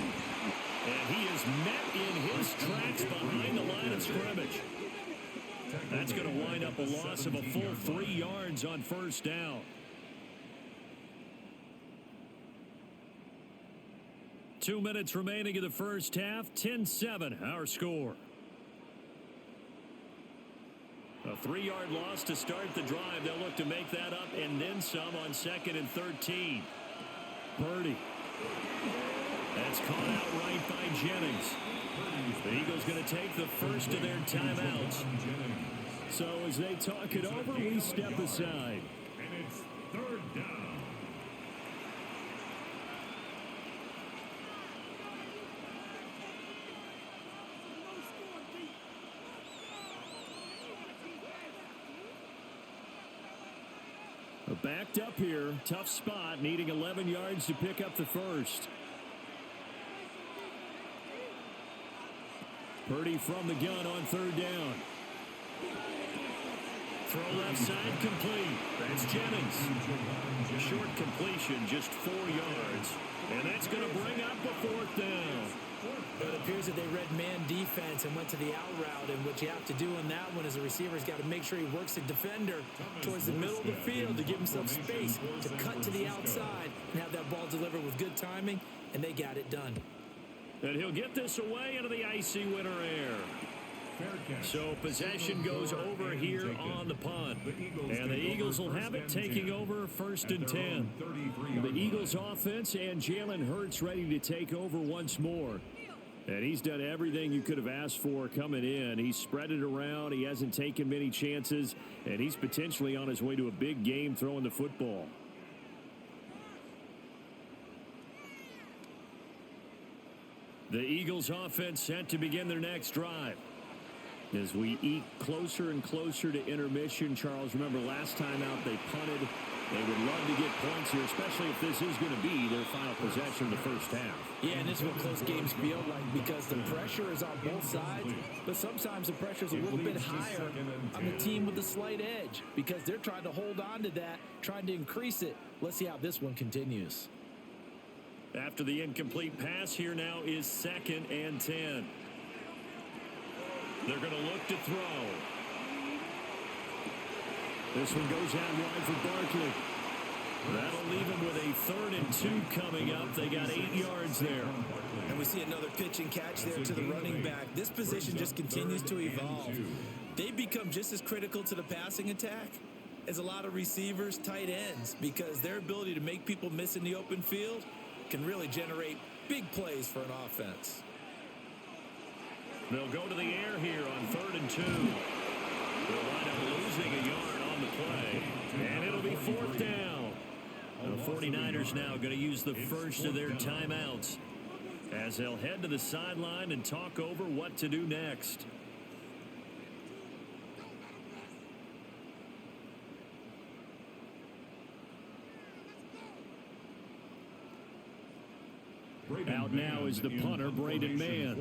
And he is met in his tracks behind the line of scrimmage. That's going to wind up a loss of a full 3 yards on 1st down. 2 minutes remaining in the first half. 10-7, our score. A 3-yard loss to start the drive. They'll look to make that up and then some on 2nd and 13. Purdy. That's caught out right by Jennings. The Eagles going to take the first of their timeouts. So as they talk it over, we step aside. And it's 3rd down. Backed up here, tough spot, needing 11 yards to pick up the first. Purdy from the gun on 3rd down. Throw left side complete. That's Jennings. Short completion, just 4 yards. And that's going to bring up the 4th down. It appears that they read man defense and went to the out route, and what you have to do on that one as a receiver's got to make sure he works the defender towards the middle of the field to give himself space to cut to the outside and have that ball delivered with good timing, and they got it done. And he'll get this away into the icy winter air. So possession goes over here on the punt. And the Eagles will have it, taking over 1st and 10. The Eagles offense and Jalen Hurts ready to take over once more. And he's done everything you could have asked for coming in. He's spread it around. He hasn't taken many chances. And he's potentially on his way to a big game throwing the football. The Eagles offense set to begin their next drive. As we eke closer and closer to intermission, Charles, remember last time out they punted. They would love to get points here, especially if this is going to be their final possession of the first half. Yeah, and this is what close games feel like because the pressure is on both sides, but sometimes the pressure is a little bit higher on the team with the slight edge because they're trying to hold on to that, trying to increase it. Let's see how this one continues. After the incomplete pass, here now is 2nd and 10. They're going to look to throw. This one goes out wide for Barkley. That'll leave him with a 3rd and 2 coming up. They got 8 yards there. And we see another pitch and catch there to the running back. This position just continues to evolve. They become just as critical to the passing attack as a lot of receivers, tight ends, because their ability to make people miss in the open field can really generate big plays for an offense. They'll go to the air here on 3rd and 2. They'll wind up losing a yard on the play, and it'll be 4th down. The 49ers now going to use the first of their timeouts as they'll head to the sideline and talk over what to do next. Out now is the punter, Braden Mann.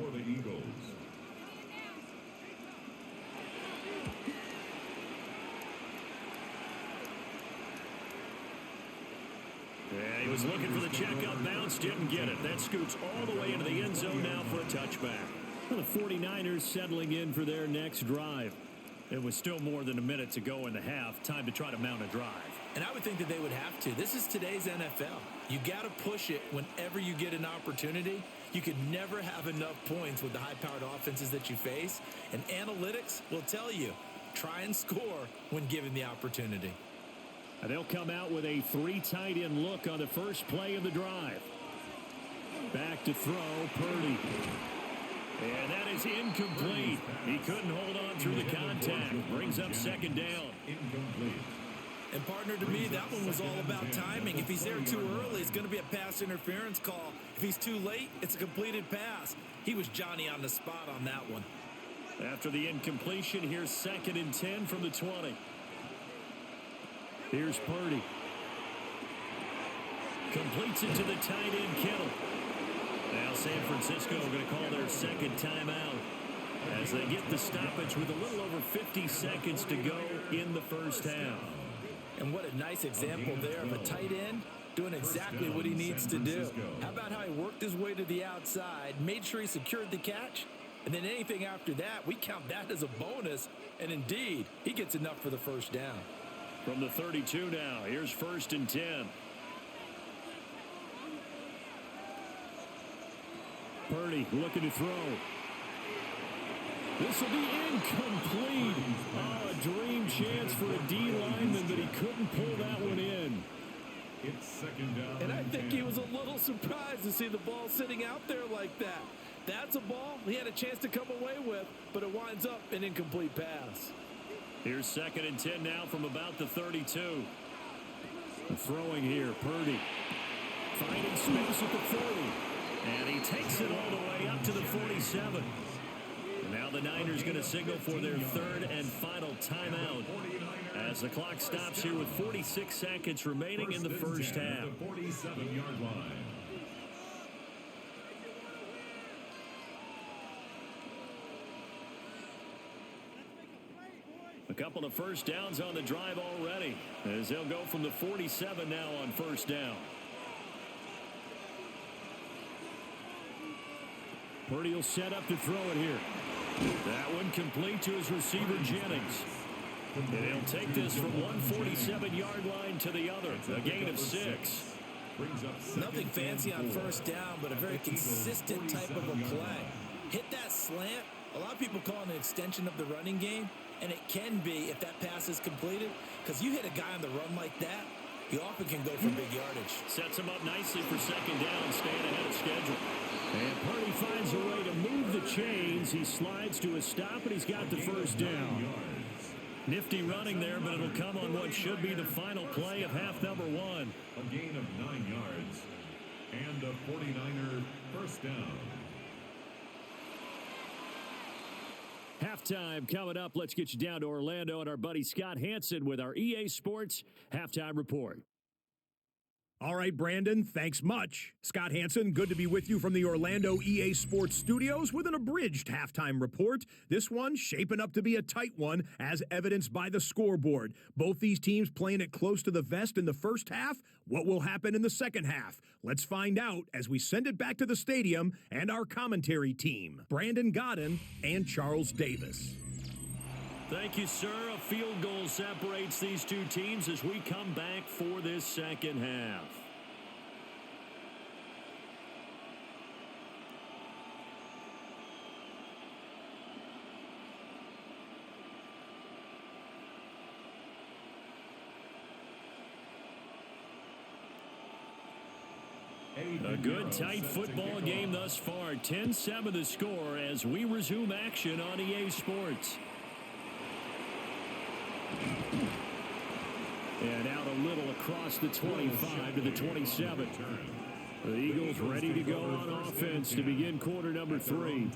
Yeah, he was looking for the checkup bounce, didn't get it. That scoots all the way into the end zone now for a touchback. Well, the 49ers settling in for their next drive. It was still more than a minute to go in the half. Time to try to mount a drive. And I would think that they would have to. This is today's NFL. You got to push it whenever you get an opportunity. You could never have enough points with the high-powered offenses that you face. And analytics will tell you, try and score when given the opportunity. And they'll come out with a 3 tight end look on the first play of the drive. Back to throw, Purdy. And that is incomplete. He couldn't hold on through the contact. Brings up 2nd down. Incomplete. And partner, to me, that one was all about timing. If he's there too early, it's going to be a pass interference call. If he's too late, it's a completed pass. He was Johnny on the spot on that one. After the incompletion, here's 2nd and 10 from the 20. Here's Purdy. Completes it to the tight end, Kittle. Now San Francisco going to call their 2nd timeout as they get the stoppage with a little over 50 seconds to go in the first half. And what a nice example there of a tight end doing exactly what he needs to do. How about how he worked his way to the outside, made sure he secured the catch, and then anything after that, we count that as a bonus. And indeed, he gets enough for the first down. From the 32 now, here's 1st and 10. Purdy looking to throw. This will be incomplete. Oh, a dream chance for a D lineman, but he couldn't pull that one in. It's 2nd down. And I think he was a little surprised to see the ball sitting out there like that. That's a ball he had a chance to come away with, but it winds up an incomplete pass. Here's 2nd and 10 now from about the 32. Throwing here, Purdy. Finding space at the 40. And he takes it all the way up to the 47. Now the Niners going to signal for their 3rd and final timeout as the clock stops here with 46 seconds remaining in the first half. The 47-yard line. A couple of first downs on the drive already as they'll go from the 47 now on 1st down. Purdy will set up to throw it here. That one complete to his receiver, Jennings. And he'll take this from one 47-yard line to the other. A gain of 6. Nothing fancy on 1st down, but a very consistent type of a play. Hit that slant, A lot of people call it an extension of the running game, and it can be if that pass is completed, because you hit a guy on the run like that, he often can go for big yardage. Sets him up nicely for second down, staying ahead of schedule. And Purdy finds a way to move the chains. He slides to a stop, and he's got the first down. Nifty running there, but it'll come on what should be the final play of half number 1. A gain of 9 yards and a 49er first down. Halftime coming up. Let's get you down to Orlando and our buddy Scott Hansen with our EA Sports Halftime Report. All right, Brandon, thanks much. Scott Hansen, good to be with you from the Orlando EA Sports Studios with an abridged halftime report. This one shaping up to be a tight one, as evidenced by the scoreboard. Both these teams playing it close to the vest in the first half. What will happen in the second half? Let's find out as we send it back to the stadium and our commentary team, Brandon Godden and Charles Davis. Thank you, sir. A field goal separates these two teams as we come back for this second half. A good, tight football game thus far. 10-7 the score as we resume action on EA Sports. And out a little across the 25 to the 27. The Eagles ready to go on offense to begin quarter number 3.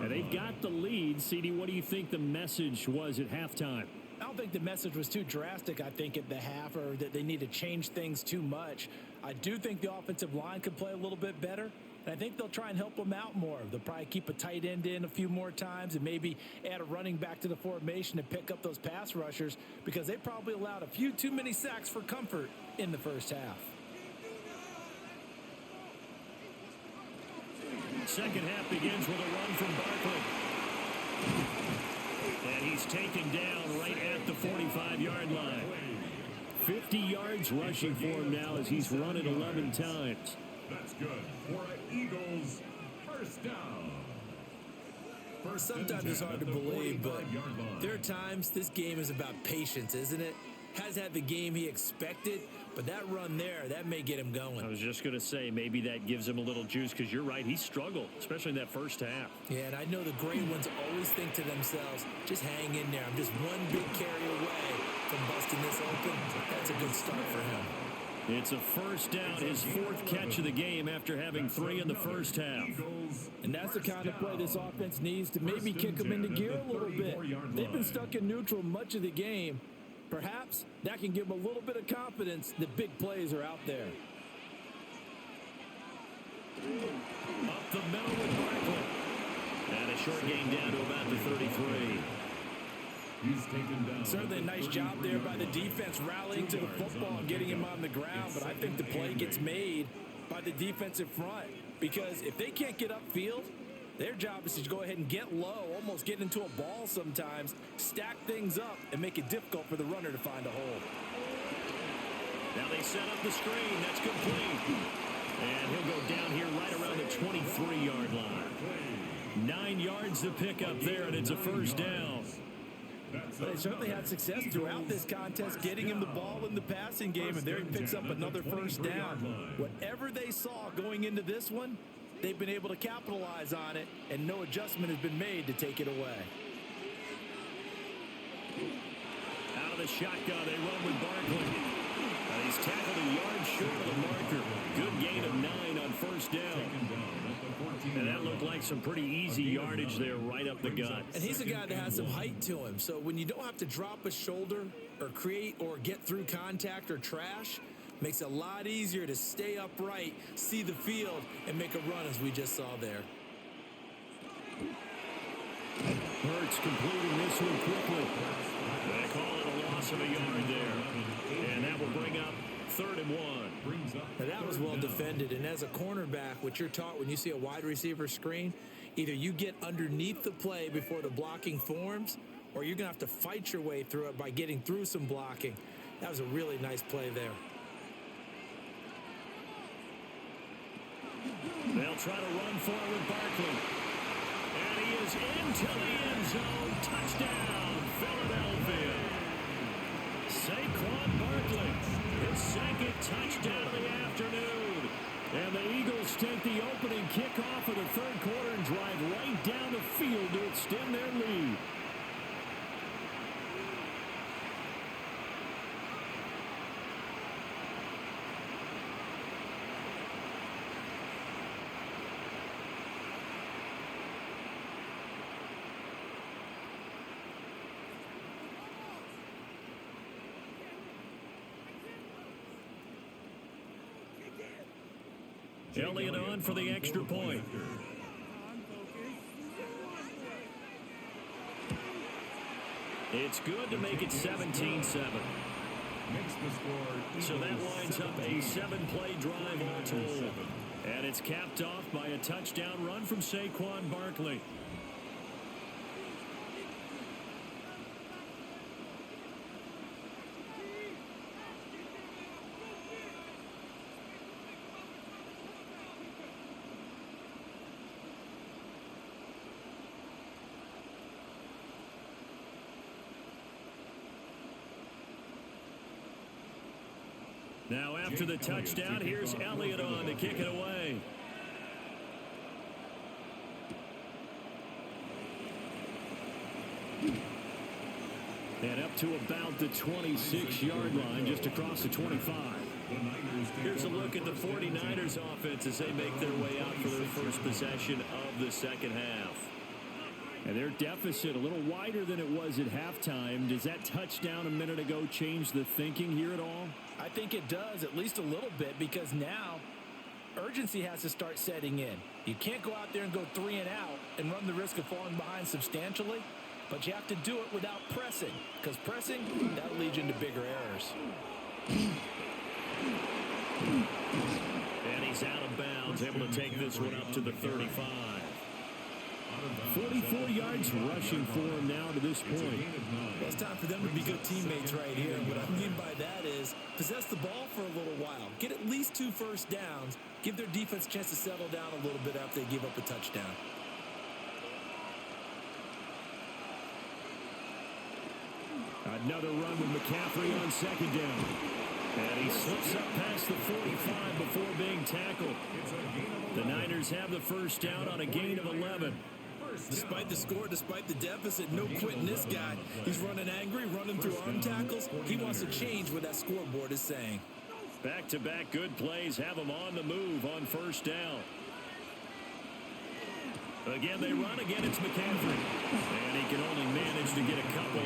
And they've got the lead. CD, what do you think the message was at halftime? I don't think the message was too drastic, I think, at the half, or that they need to change things too much. I do think the offensive line could play a little bit better, and I think they'll try and help them out more. They'll probably keep a tight end in a few more times and maybe add a running back to the formation to pick up those pass rushers, because they probably allowed a few too many sacks for comfort in the first half. Second half begins with a run from Barkley. And he's taken down right at the 45-yard line. 50 yards rushing for him now as he's run it 11 times. That's good for an Eagles first down. Sometimes it's hard to believe, but there are times this game is about patience, isn't it? Has had the game he expected, but that run there, that may get him going. I was just going to say, maybe that gives him a little juice, because you're right, he struggled, especially in that first half. Yeah, and I know the great ones always think to themselves, just hang in there. I'm just one big carry away from busting this open. That's a good start for him. It's a first down, his 4th catch of the game after having 3 in the first half. And that's the kind of play this offense needs to maybe kick them into gear a little bit. They've been stuck in neutral much of the game. Perhaps that can give them a little bit of confidence that big plays are out there. Up the middle with Barkley. And a short gain down to about the 33. He's taken down. Certainly a nice job there by the defense rallying to the football and getting him on the ground, but I think the play gets made by the defensive front, because if they can't get upfield, their job is to go ahead and get low, almost get into a ball sometimes, stack things up, and make it difficult for the runner to find a hole. Now they set up the screen. That's complete. And he'll go down here right around the 23-yard line. 9 yards to pick up there, and it's a first down. But they certainly had success throughout this contest, getting him the ball in the passing game, and there he picks up another first down. Whatever they saw going into this one, they've been able to capitalize on it, and no adjustment has been made to take it away. Out of the shotgun, they run with Barkley. He's tackled a yard short of the marker. Good gain of 9 on first down. And that looked like some pretty easy yardage there right up the gut. And he's a guy that has some height to him, so when you don't have to drop a shoulder or create or get through contact or trash, makes it a lot easier to stay upright, see the field, and make a run as we just saw there. Hurts completing this one quickly. They call it a loss of a yard there. And that will bring up 3rd and 1. Now that was well defended, and as a cornerback, what you're taught when you see a wide receiver screen, either you get underneath the play before the blocking forms, or you're going to have to fight your way through it by getting through some blocking. That was a really nice play there. They'll try to run for it with Barkley. And he is into the end zone. Touchdown, Philadelphia. Saquon Barkley, his second touchdown of the afternoon. And the Eagles take the opening kickoff of the third quarter and drive right down the field to extend their lead. Elliott on for the extra point. It's good to make it 17-7. So that winds up a 7-play drive all told. And it's capped off by a touchdown run from Saquon Barkley. Now after the touchdown, here's Elliott on to kick it away. And up to about the 26-yard line, just across the 25. Here's a look at the 49ers offense as they make their way out for their first possession of the second half. And their deficit a little wider than it was at halftime. Does that touchdown a minute ago change the thinking here at all? I think it does, at least a little bit, because now urgency has to start setting in. You can't go out there and go 3 and out and run the risk of falling behind substantially, but you have to do it without pressing, because pressing, that leads you into bigger errors. And he's out of bounds, able to take this one up to the 35. 44 yards rushing for him now to this point. Well, it's time for them to be good teammates right here. What I mean by that is possess the ball for a little while. Get at least 2 first downs. Give their defense a chance to settle down a little bit after they give up a touchdown. Another run with McCaffrey on second down. And he slips up past the 45 before being tackled. The Niners have the first down on a gain of 11. Despite the score, despite the deficit, no quitting this guy. He's running angry, running through arm tackles. He wants to change what that scoreboard is saying. Back-to-back good plays have him on the move on first down. Again, they run. Again, it's McCaffrey. And he can only manage to get a couple.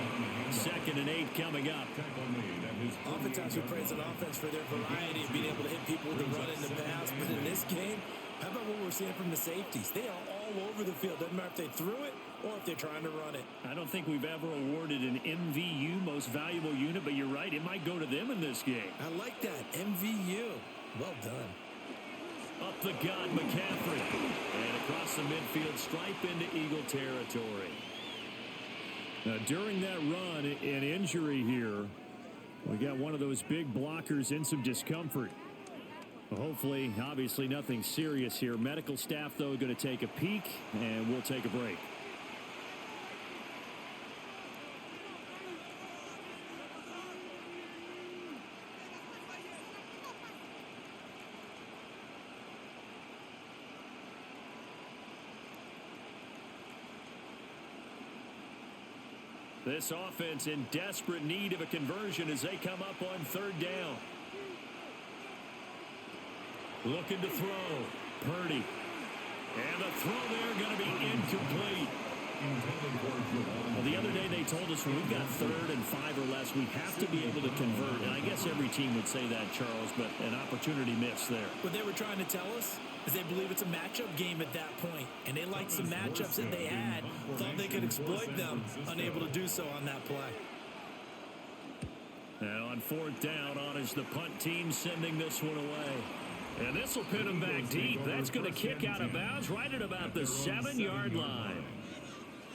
2nd and 8 coming up. Oftentimes we praise an offense for their variety of being able to hit people with the run in the pass. But in this game, how about what we're seeing from the safeties? They are all over the field. Doesn't matter if they threw it or if they're trying to run it. I don't think we've ever awarded an MVU, most valuable unit, but you're right. It might go to them in this game. I like that. MVU. Well done. Up the gut, McCaffrey. And across the midfield, stripe into Eagle territory. Now, during that run, an injury here. We got one of those big blockers in some discomfort. Hopefully, obviously, nothing serious here. Medical staff, though, going to take a peek, and we'll take a break. This offense in desperate need of a conversion as they come up on third down. Looking to throw. Purdy. And the throw there going to be incomplete. Well, the other day they told us when we've got 3rd and 5 or less, we have to be able to convert. And I guess every team would say that, Charles, but an opportunity missed there. What they were trying to tell us is they believe it's a matchup game at that point. And they liked some matchups that they had, thought they could exploit them, unable to do so on that play. Now on 4th down, on is the punt team sending this one away. And this will pin him back deep. That's going to kick out of bounds right at about the 7-yard line.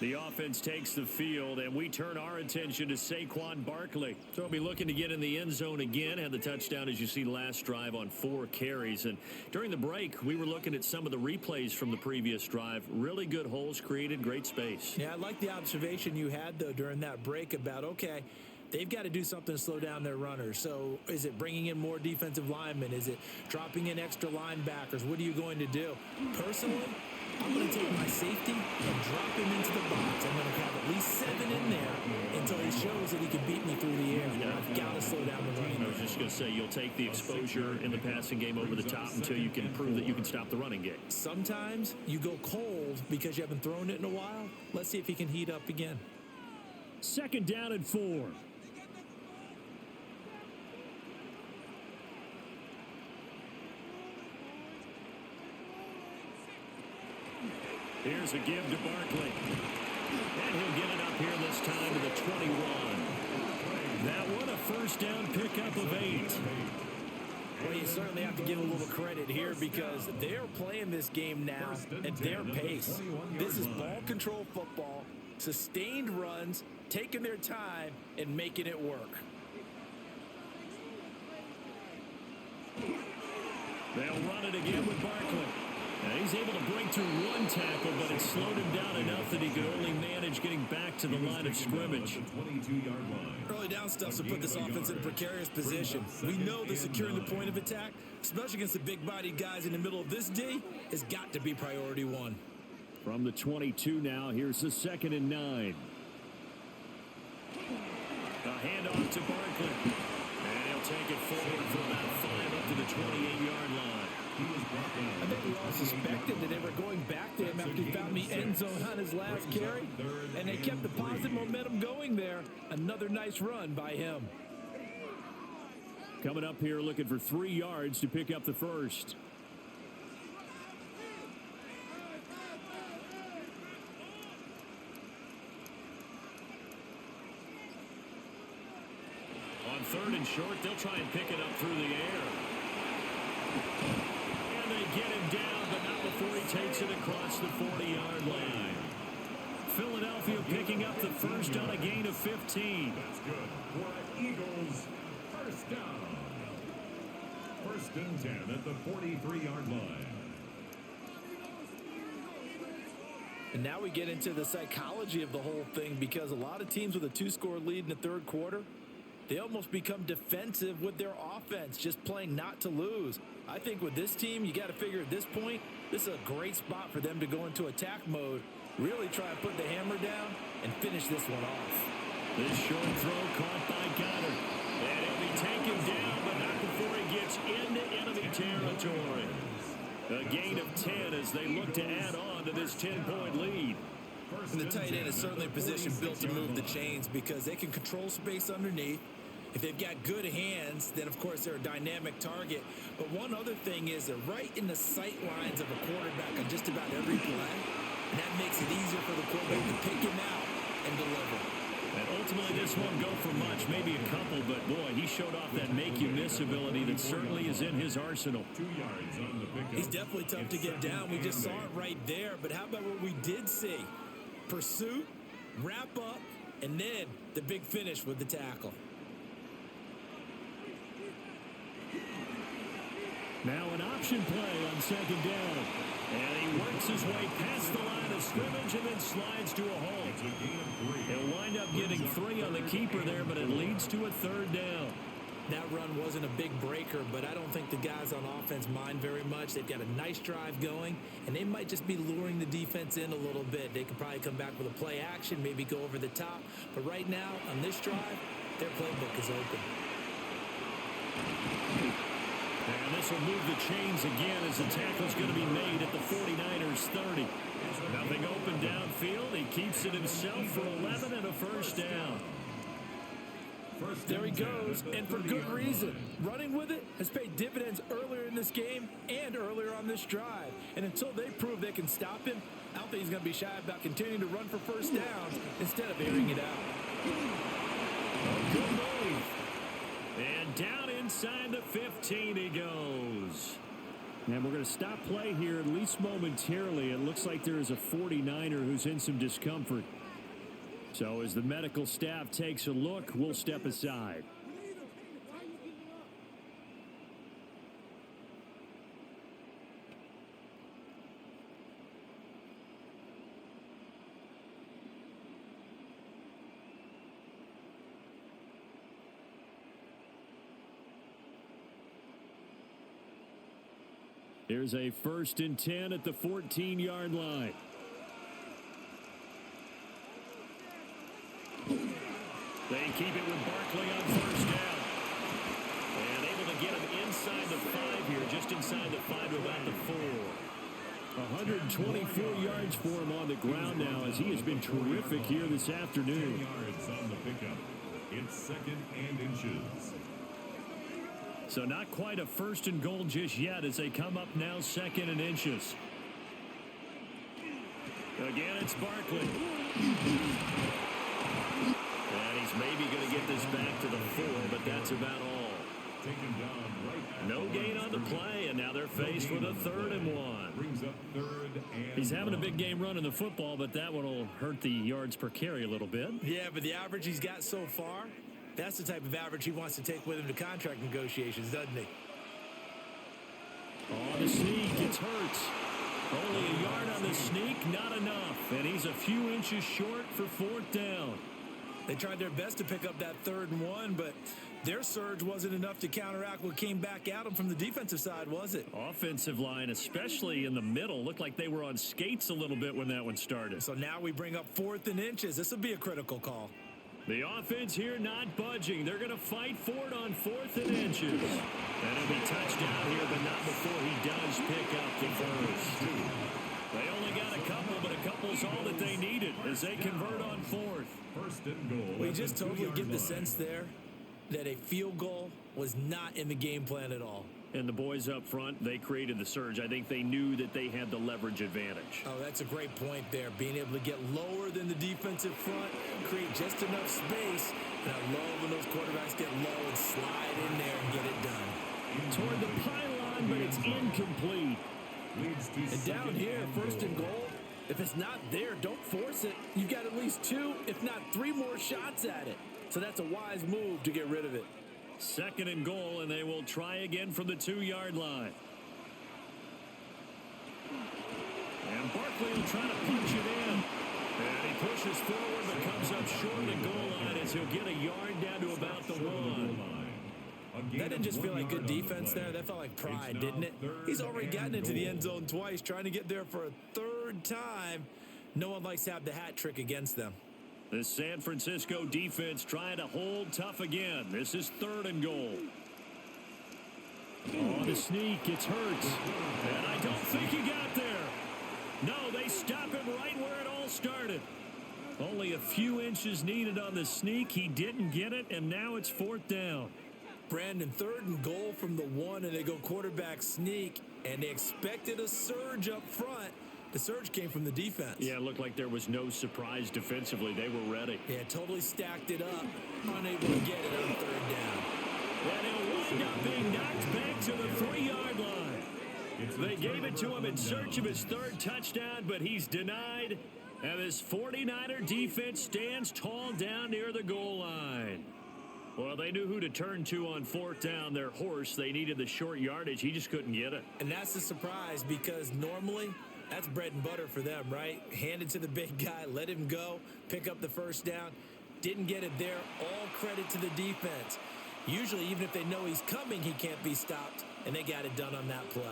The offense takes the field, and we turn our attention to Saquon Barkley. So he'll be looking to get in the end zone again. Had the touchdown, as you see, last drive on 4 carries. And during the break, we were looking at some of the replays from the previous drive. Really good holes created, great space. Yeah, I like the observation you had, though, during that break about, okay, they've got to do something to slow down their runners. So is it bringing in more defensive linemen? Is it dropping in extra linebackers? What are you going to do? Personally, I'm going to take my safety and drop him into the box. I'm going to have at least 7 in there until he shows that he can beat me through the air. I've got to slow down the running. I was just going to say, you'll take the exposure in the passing game over the top until you can prove that you can stop the running game. Sometimes you go cold because you haven't thrown it in a while. Let's see if he can heat up again. 2nd down and 4. Here's a give to Barkley. And he'll get it up here this time to the 21. That one, a first down pickup of 8. Well, you certainly have to give a little credit here because they're playing this game now at their pace. This is ball control football, sustained runs, taking their time, and making it work. They'll run it again with Barkley. And he's able to break through 1 tackle, but it slowed him down enough that he could only manage getting back to the line of scrimmage. Early down stuffs to put this offense in a precarious position. We know that securing the point of attack, especially against the big-bodied guys in the middle of this D, has got to be priority 1. From the 22 now, here's the 2nd and 9. A handoff to Barkley. And he'll take it forward for about 5 up to the 28-yard line. I think we all suspected that they were going back to him after he found the end zone on his last carry, and they kept the positive momentum going there. Another nice run by him. Coming up here looking for 3 yards to pick up the first. On 3rd and short, they'll try and pick it up through the air. They get him down, but not before he takes it across the 40-yard line. Philadelphia picking up the first on a gain of 15. That's good for Eagles. First down. 1st and 10 at the 43-yard line. And now we get into the psychology of the whole thing because a lot of teams with a 2-score lead in the 3rd quarter, they almost become defensive with their offense, just playing not to lose. I think with this team, you got to figure at this point, this is a great spot for them to go into attack mode, really try and put the hammer down and finish this one off. This short throw caught by Goddard. And he'll be taken down, but not before he gets into enemy territory. A gain of 10 as they look to add on to this 10-point lead. And the tight end is certainly a position built to move the chains because they can control space underneath. If they've got good hands, then, of course, they're a dynamic target. But one other thing is they're right in the sight lines of a quarterback on just about every play. And that makes it easier for the quarterback to pick him out and deliver. And ultimately, this won't go for much, maybe a couple. But, boy, he showed off that make-you-miss ability that certainly is in his arsenal. 2 yards on the pickup. He's definitely tough to get down. We just saw it right there. But how about what we did see? Pursuit, wrap up, and then the big finish with the tackle. Now an option play on 2nd down. And he works his way past the line of scrimmage and then slides to a hole. He'll wind up getting 3 on the keeper there, but it leads to a 3rd down. That run wasn't a big breaker, but I don't think the guys on offense mind very much. They've got a nice drive going, and they might just be luring the defense in a little bit. They could probably come back with a play action, maybe go over the top. But right now, on this drive, their playbook is open. And this will move the chains again as the tackle's going to be made at the 49ers 30. Nothing open downfield. He keeps it himself for 11 and a first down. There he goes, and for good reason. Running with it has paid dividends earlier in this game and earlier on this drive. And until they prove they can stop him, I don't think he's going to be shy about continuing to run for first downs instead of airing it out. Good move. And down inside the 15 he goes. And we're going going to stop play here, at least momentarily. It looks like there is a 49er who's in some discomfort. So as the medical staff takes a look, we'll step aside. Here's a 1st and 10 at the 14-yard line. They keep it with Barkley on 1st down. And able to get him inside the 5 here, just inside the 5 to about the 4. 124 yards for him on the ground now as he has been terrific here this afternoon. 10 yards on the pickup. It's 2nd and inches. So not quite a 1st and goal just yet as they come up now 2nd and inches. Again, it's Barkley. And he's maybe going to get this back to the 4, but that's about all. Taken down right. No gain on the play, and now they're faced with a 3rd and 1. Brings up 3rd and He's having a big game running the football, but that one will hurt the yards per carry a little bit. Yeah, but the average he's got so far, that's the type of average he wants to take with him to contract negotiations, doesn't he? On the sneak, it's Hurts. Only a yard on the sneak, not enough. And he's a few inches short for 4th down. They tried their best to pick up that 3rd and 1, but their surge wasn't enough to counteract what came back at them from the defensive side, was it? Offensive line, especially in the middle, looked like they were on skates a little bit when that one started. So now we bring up 4th and inches. This will be a critical call. The offense here not budging. They're going to fight for it on 4th and inches. And he'll be touchdown here, but not before he does pick up the 1st. They only got a couple, but a couple's all that they needed as they convert on 4th. 1st and goal. We just totally get the sense there that a field goal was not in the game plan at all. And the boys up front, they created the surge. I think they knew that they had the leverage advantage. Oh, that's a great point there. Being able to get lower than the defensive front, create just enough space. And I love when those quarterbacks get low and slide in there and get it done. Toward the pylon, but it's incomplete. And down here, 1st and goal, if it's not there, don't force it. You've got at least 2, if not 3 more shots at it. So that's a wise move to get rid of it. 2nd and goal, and they will try again from the 2-yard line. And Barkley will try to punch it in. And he pushes forward, but comes up short of the goal line as he'll get a yard down to about the 1. That didn't just feel like good defense there. That felt like pride, didn't it? He's already gotten into the end zone twice, trying to get there for a 3rd time. No one likes to have the hat trick against them. The San Francisco defense trying to hold tough again. This is 3rd and goal. On the sneak, it's Hurts. And I don't think he got there. No, they stop him right where it all started. Only a few inches needed on the sneak. He didn't get it, and now it's 4th down. Brandon, 3rd and goal from the 1, and they go quarterback sneak, and they expected a surge up front. The surge came from the defense. Yeah, it looked like there was no surprise defensively. They were ready. Yeah, totally stacked it up, unable to get it on 3rd down. And he'll wind up being knocked back to the 3-yard line. They gave it to him in search of his 3rd touchdown, but he's denied. And this 49er defense stands tall down near the goal line. Well, they knew who to turn to on 4th down. Their horse, they needed the short yardage. He just couldn't get it. And that's a surprise because normally that's bread and butter for them, right? Hand it to the big guy, let him go, pick up the 1st down. Didn't get it there. All credit to the defense. Usually, even if they know he's coming, he can't be stopped, and they got it done on that play.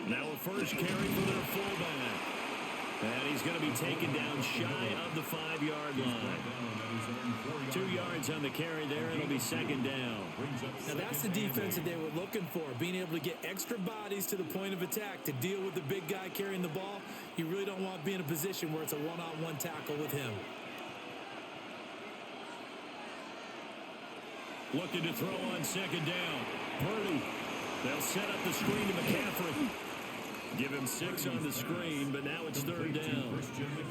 Now a first carry for their fullback. And he's going to be taken down shy of the 5-yard line. 2 yards on the carry there. It'll be 2nd down. Now that's the defense that they were looking for, being able to get extra bodies to the point of attack to deal with the big guy carrying the ball. You really don't want to be in a position where it's a one-on-one tackle with him. Looking to throw on 2nd down. Purdy. They'll set up the screen to McCaffrey. Give him 6 on the screen, but now it's 3rd down.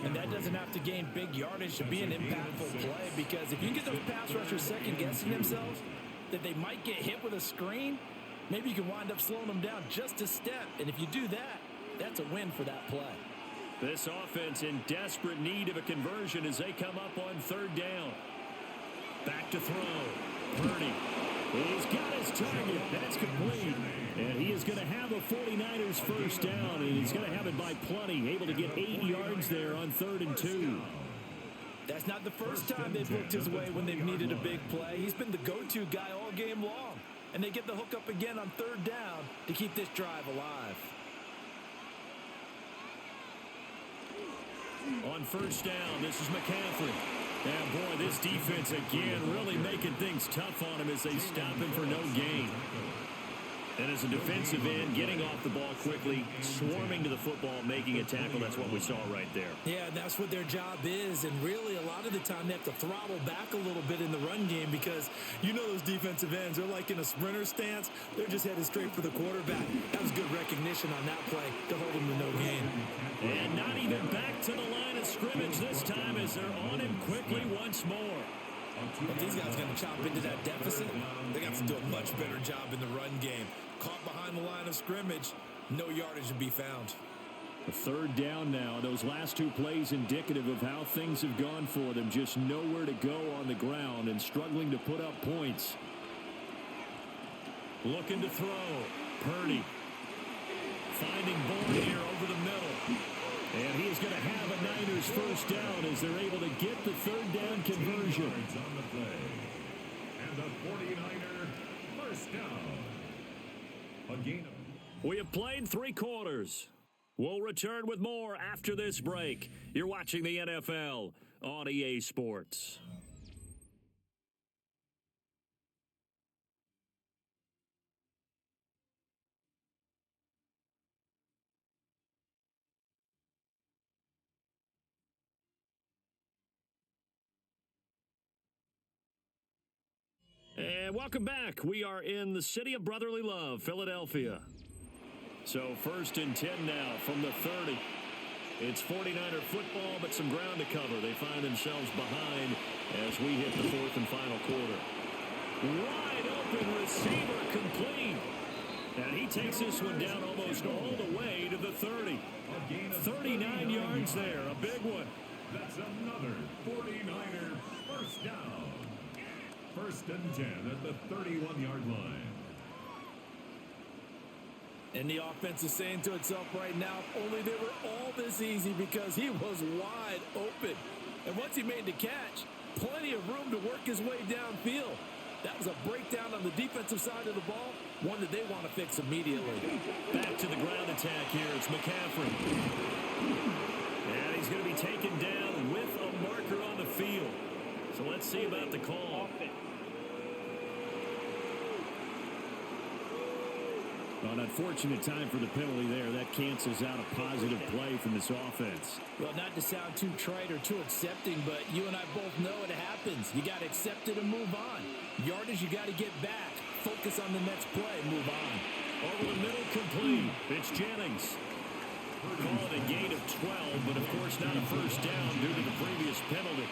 And that doesn't have to gain big yardage to be an impactful play, because if you get those pass rushers second-guessing themselves that they might get hit with a screen, maybe you can wind up slowing them down just a step. And if you do that, that's a win for that play. This offense in desperate need of a conversion as they come up on 3rd down. Back to throw. Purdy. He's got his target. That's complete. And he is going to have a 49ers first down, and he's going to have it by plenty. Able to get 8 yards there on 3rd and 2. That's not the first time they've looked his way when they've needed a big play. He's been the go-to guy all game long. And they get the hook up again on 3rd down to keep this drive alive. On first down, this is McCaffrey. And boy, this defense again really making things tough on him as they stop him for no gain. And as a defensive end, getting off the ball quickly, swarming to the football, making a tackle, that's what we saw right there. Yeah, that's what their job is. And really, a lot of the time, they have to throttle back a little bit in the run game because you know those defensive ends, they're like in a sprinter stance. They're just headed straight for the quarterback. That was good recognition on that play to hold him to no gain. And not even back to the line of scrimmage this time as they're on him quickly once more. But these guys are going to chop into that deficit. They got to do a much better job in the run game. Caught behind the line of scrimmage, no yardage to be found. A 3rd down now. Those last 2 plays indicative of how things have gone for them. Just nowhere to go on the ground and struggling to put up points. Looking to throw. Purdy. Finding Bourne here over the middle. And he is going to have a Niners first down as they're able to get the 3rd down conversion. On the play. And the 49er first down. A gain of... We have played 3 quarters. We'll return with more after this break. You're watching the NFL on EA Sports. And welcome back. We are in the city of brotherly love, Philadelphia. So 1st and 10 now from the 30. It's 49er football, but some ground to cover. They find themselves behind as we hit the 4th and final quarter. Wide open receiver complete. And he takes this one down almost all the way to the 30. 39 yards there, a big one. That's another 49er first down. 1st and 10 at the 31-yard line. And the offense is saying to itself right now, only they were all this easy because he was wide open. And once he made the catch, plenty of room to work his way downfield. That was a breakdown on the defensive side of the ball, one that they want to fix immediately. Back to the ground attack here. It's McCaffrey. And he's going to be taken down with a marker on the field. So let's see about the call. Well, an unfortunate time for the penalty there. That cancels out a positive play from this offense. Well, not to sound too trite or too accepting, but you and I both know it happens. You got to accept it and move on. Yardage, you got to get back. Focus on the next play. Move on. Over the middle, complete. It's Jennings. Call it a gain of 12, but of course not a first down due to the previous penalty.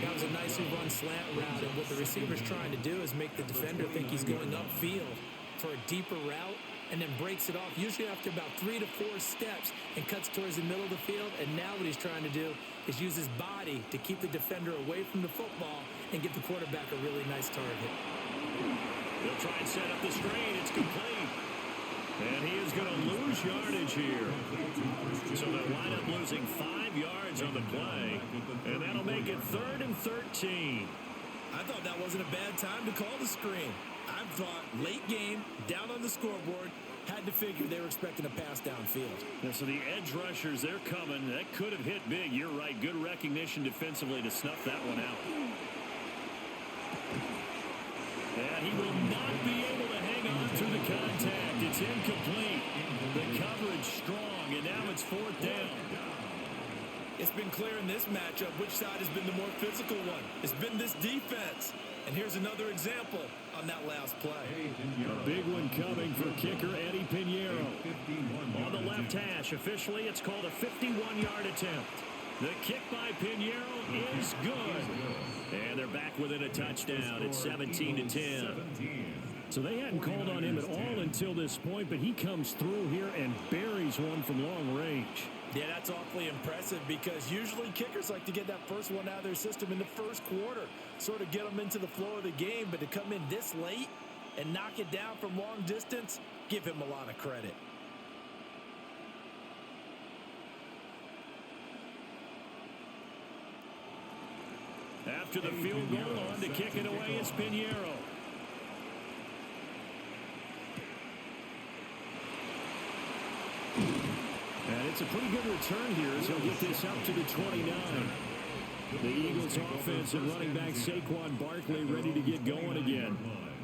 That was a nicely run slant route, and what the receiver's trying to do is make the defender think he's going upfield for a deeper route, and then breaks it off, usually after about 3 to 4 steps, and cuts towards the middle of the field. And now what he's trying to do is use his body to keep the defender away from the football and give the quarterback a really nice target. He'll try and set up the screen. It's complete. And he is going to lose yardage here. So they'll wind up losing 5 yards on the play, and that'll make it 3rd and 13. I thought that wasn't a bad time to call the screen. I thought late game, down on the scoreboard, had to figure they were expecting a pass downfield. Yeah, so the edge rushers, they're coming. That could have hit big. You're right. Good recognition defensively to snuff that one out. And he will not be able to hang on through the contact. It's incomplete. The coverage strong, and now it's 4th down. It's been clear in this matchup which side has been the more physical one. It's been this defense. And here's another example on that last play. A big one coming for kicker Eddie Pinheiro. On the left hash, officially it's called a 51-yard attempt. The kick by Pinheiro is good. And they're back within a touchdown. It's 17-10. So they hadn't called on him at all until this point, but he comes through here and buries one from long range. Yeah, that's awfully impressive because usually kickers like to get that first one out of their system in the first quarter, sort of get them into the flow of the game, but to come in this late and knock it down from long distance, give him a lot of credit. After the field goal, on to kick it away is Pinheiro. And it's a pretty good return here as he'll get this up to the 29. The Eagles offense and running back Saquon Barkley ready to get going again.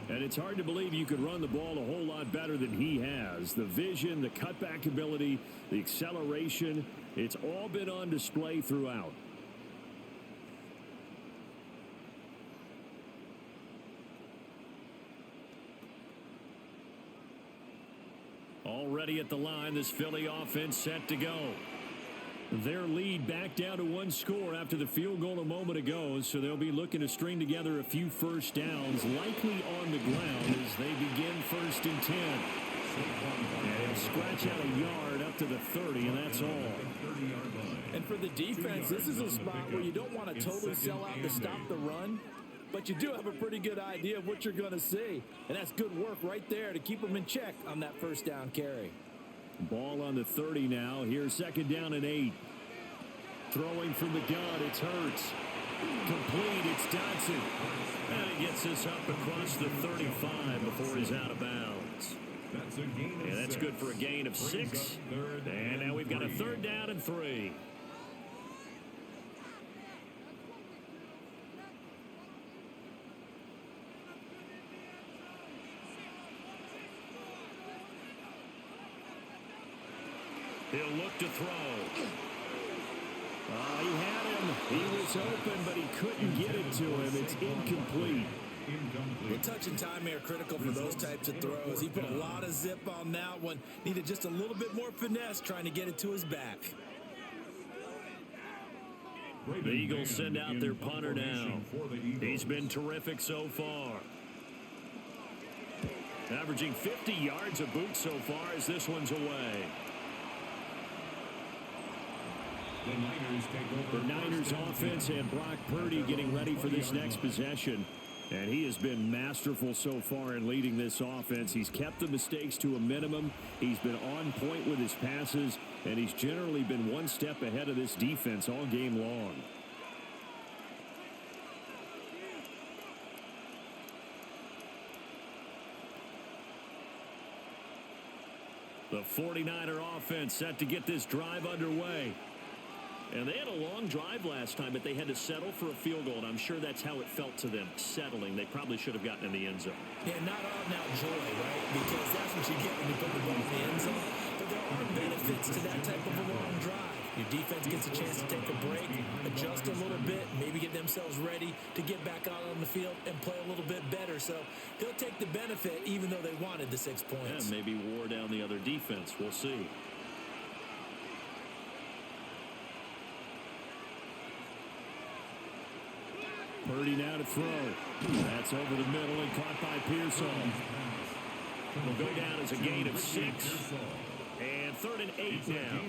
And it's hard to believe you could run the ball a whole lot better than he has. The vision, the cutback ability, the acceleration, it's all been on display throughout. Already at the line, this Philly offense set to go. Their lead back down to one score after the field goal a moment ago, so they'll be looking to string together a few first downs, likely on the ground as they begin 1st and 10. And scratch out a yard up to the 30, and that's all. And for the defense, this is a spot where you don't want to totally sell out to stop the run, but you do have a pretty good idea of what you're going to see. And that's good work right there to keep them in check on that first down carry. Ball on the 30 now. Here's 2nd down and 8. Throwing from the gun, it's Hurts. Complete, it's Dodson. And he gets this up across the 35 before he's out of bounds. And that's good for a gain of 6. And now we've got a 3rd down and 3. He'll look to throw. He had him. He was open, but he couldn't get it to him. It's incomplete. The touch and time are critical for those types of throws. He put a lot of zip on that one. Needed just a little bit more finesse trying to get it to his back. The Eagles send out their punter now. He's been terrific so far. Averaging 50 yards a boot so far as this one's away. The Niners offense and Brock Purdy getting ready for this next possession. And he has been masterful so far in leading this offense. He's kept the mistakes to a minimum. He's been on point with his passes. And he's generally been one step ahead of this defense all game long. The 49er offense set to get this drive underway. And they had a long drive last time, but they had to settle for a field goal, and I'm sure that's how it felt to them, settling. They probably should have gotten in the end zone. Yeah, not all now joy, right? Because that's what you get when you put the ball in the end zone. But there are benefits to that type of a long drive. Your defense gets a chance to take a break, adjust a little bit, maybe get themselves ready to get back out on the field and play a little bit better. So they'll take the benefit even though they wanted the 6 points. Yeah, maybe wore down the other defense. We'll see. Purdy now to throw. That's over the middle and caught by Pearsall. Will go down as a gain of 6. And 3rd and 8 now.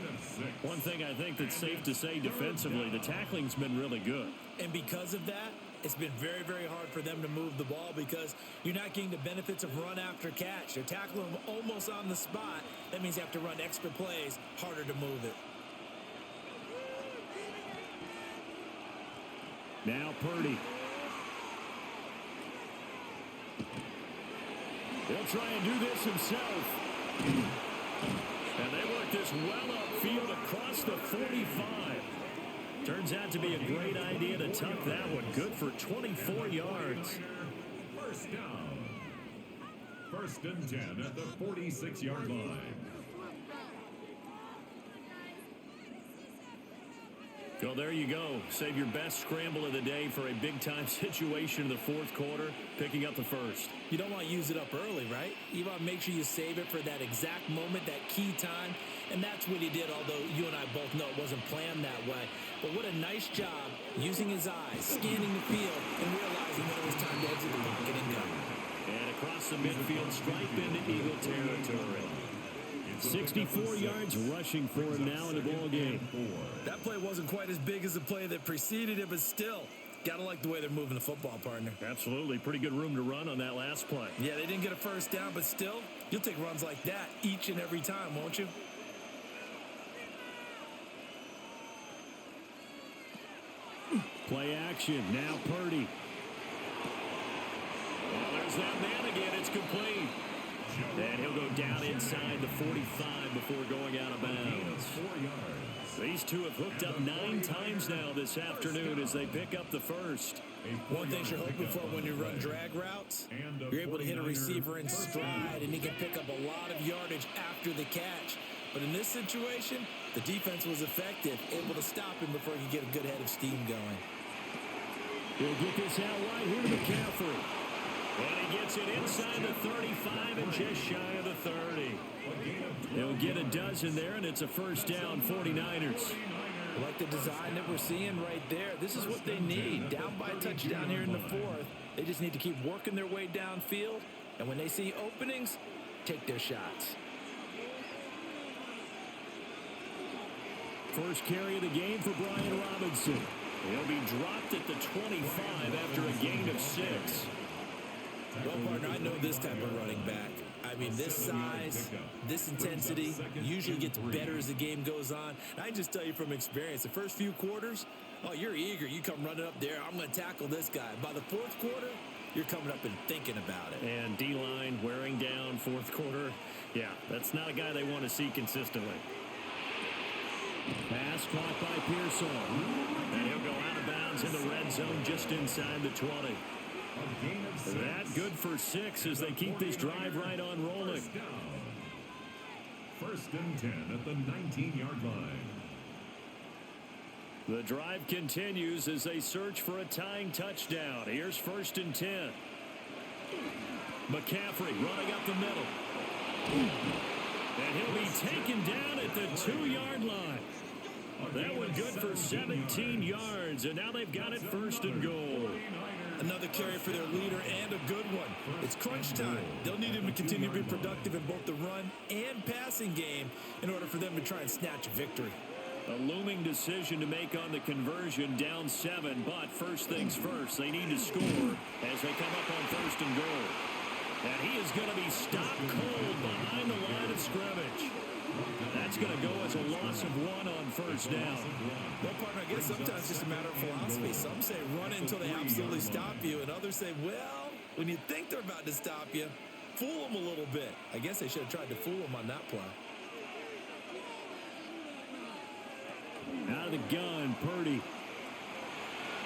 One thing I think that's safe to say defensively, the tackling's been really good. And because of that, it's been very, very hard for them to move the ball because you're not getting the benefits of run after catch. They're tackling them almost on the spot. That means you have to run extra plays, harder to move it. Now Purdy. He'll try and do this himself. And they work this well upfield across the 45. Turns out to be a great idea to tuck that one. Good for 24 yards. First down. 1st and 10 at the 46-yard line. Well, there you go. Save your best scramble of the day for a big-time situation in the fourth quarter, picking up the first. You don't want to use it up early, right? You want to make sure you save it for that exact moment, that key time, and that's what he did, although you and I both know it wasn't planned that way. But what a nice job using his eyes, scanning the field, and realizing that it was time to exit the pocket and go. And across the midfield stripe into Eagle territory. 64 yards rushing for him now in the ball game. That play wasn't quite as big as the play that preceded it, but still, gotta like the way they're moving the football, partner. Absolutely. Pretty good room to run on that last play. Yeah, they didn't get a first down, but still, you'll take runs like that each and every time, won't you? Play action. Now Purdy. Well, there's that man again. It's complete. And he'll go down inside the 45 before going out of bounds. These two have hooked up 9 times now this afternoon as they pick up the first. One thing you're hoping for when you run drag routes, you're able to hit a receiver in stride, and he can pick up a lot of yardage after the catch. But in this situation, the defense was effective, able to stop him before he could get a good head of steam going. He'll get this out wide here to McCaffrey. And he gets it inside the 35 and just shy of the 30. He'll get a dozen there, and it's a first down, 49ers. I like the design that we're seeing right there. This is what they need. Down by a touchdown here in the fourth. They just need to keep working their way downfield. And when they see openings, take their shots. First carry of the game for Brian Robinson. He'll be dropped at the 25 after a gain of 6. Well, partner, I know this type of running back. I mean, this size, this intensity usually gets better as the game goes on. And I just tell you from experience, the first few quarters, oh, you're eager. You come running up there. I'm going to tackle this guy. By the fourth quarter, you're coming up and thinking about it. And D-line wearing down fourth quarter. Yeah, that's not a guy they want to see consistently. Pass caught by Pearson. And he'll go out of bounds in the red zone just inside the 20. That good for 6 as they keep this drive right on rolling. First and 10 at the 19-yard line. The drive continues as they search for a tying touchdown. Here's first and 10. McCaffrey running up the middle. And he'll be taken down at the 2-yard line. That one good for 17 yards, and now they've got it first and goal. Another carry for their leader and a good one. It's crunch time. They'll need him to continue to be productive in both the run and passing game in order for them to try and snatch a victory. A looming decision to make on the conversion, down 7, but first things first, they need to score as they come up on first and goal. And he is going to be stopped cold behind the line of scrimmage. That's going to go as a loss of 1 on first down. Well, partner, I guess sometimes it's just a matter of philosophy. Some say run until they absolutely stop you, and others say, well, when you think they're about to stop you, fool them a little bit. I guess they should have tried to fool them on that play. Out of the gun, Purdy.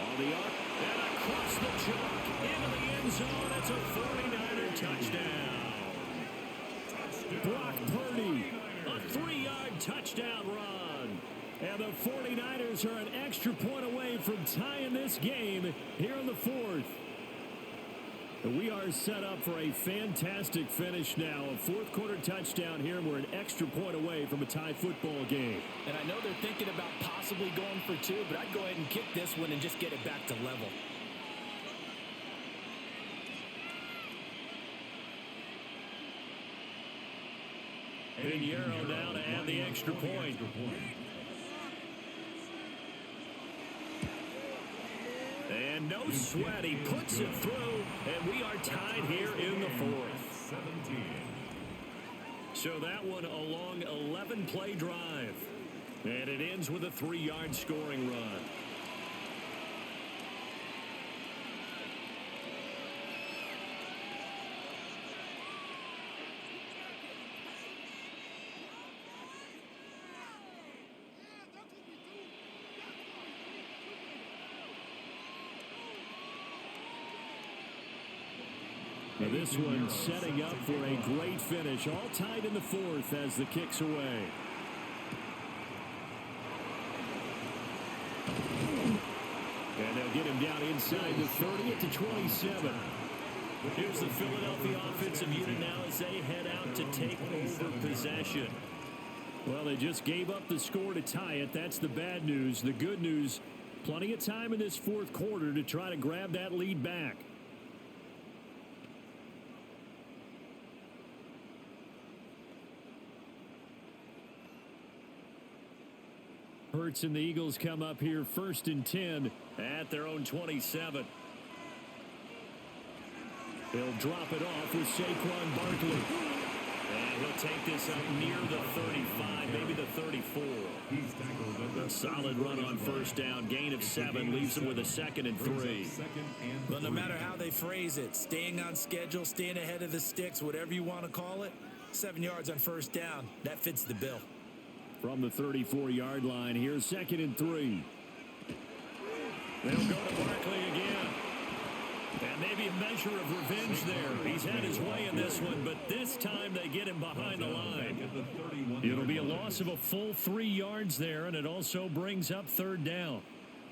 On the arc, and across the chalk, into the end zone. That's a 49er touchdown. Brock Purdy, a 3-yard touchdown run. And the 49ers are an extra point away from tying this game here in the fourth. We are set up for a fantastic finish now. A fourth quarter touchdown here, and we're an extra point away from a tie football game. And I know they're thinking about possibly going for 2, but I'd go ahead and kick this one and just get it back to level. Pinheiro now to add the extra point. And no sweat, he puts it through, and we are tied here in the fourth. So that one a long 11-play drive. And it ends with a 3-yard scoring run. Now this one setting up for a great finish. All tied in the fourth as the kick's away. That'll get him down inside the 30 at the 27. Here's the Philadelphia offensive unit now as they head out to take over possession. Well, they just gave up the score to tie it. That's the bad news. The good news, plenty of time in this fourth quarter to try to grab that lead back. Hurts and the Eagles come up here 1st and 10 at their own 27. They'll drop it off with Saquon Barkley. And he'll take this up near the 35, maybe the 34. A solid run on first down. Gain of 7 leaves him with a 2nd and 3. Well, no matter how they phrase it, staying on schedule, staying ahead of the sticks, whatever you want to call it, 7 yards on first down, that fits the bill. From the 34-yard line, here's 2nd and 3. They'll go to Barkley again. And maybe a measure of revenge there. He's had his way in this one, but this time they get him behind the line. It'll be a loss of a full 3 yards there, and it also brings up 3rd down.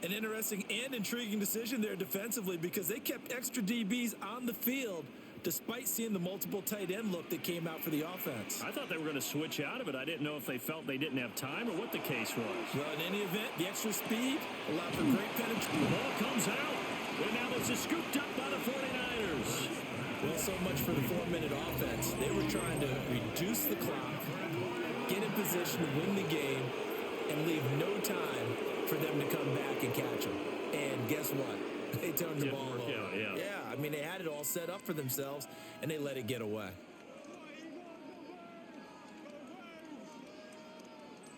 An interesting and intriguing decision there defensively because they kept extra DBs on the field despite seeing the multiple tight end look that came out for the offense. I thought they were going to switch out of it. I didn't know if they felt they didn't have time or what the case was. Well, in any event, the extra speed allowed for great penetration. The ball comes out, and now this is scooped up by the 49ers. Well, so much for the 4-minute offense. They were trying to reduce the clock, get in position to win the game, and leave no time for them to come back and catch them. And guess what? They turned the ball over. Yeah, I mean, they had it all set up for themselves, and they let it get away.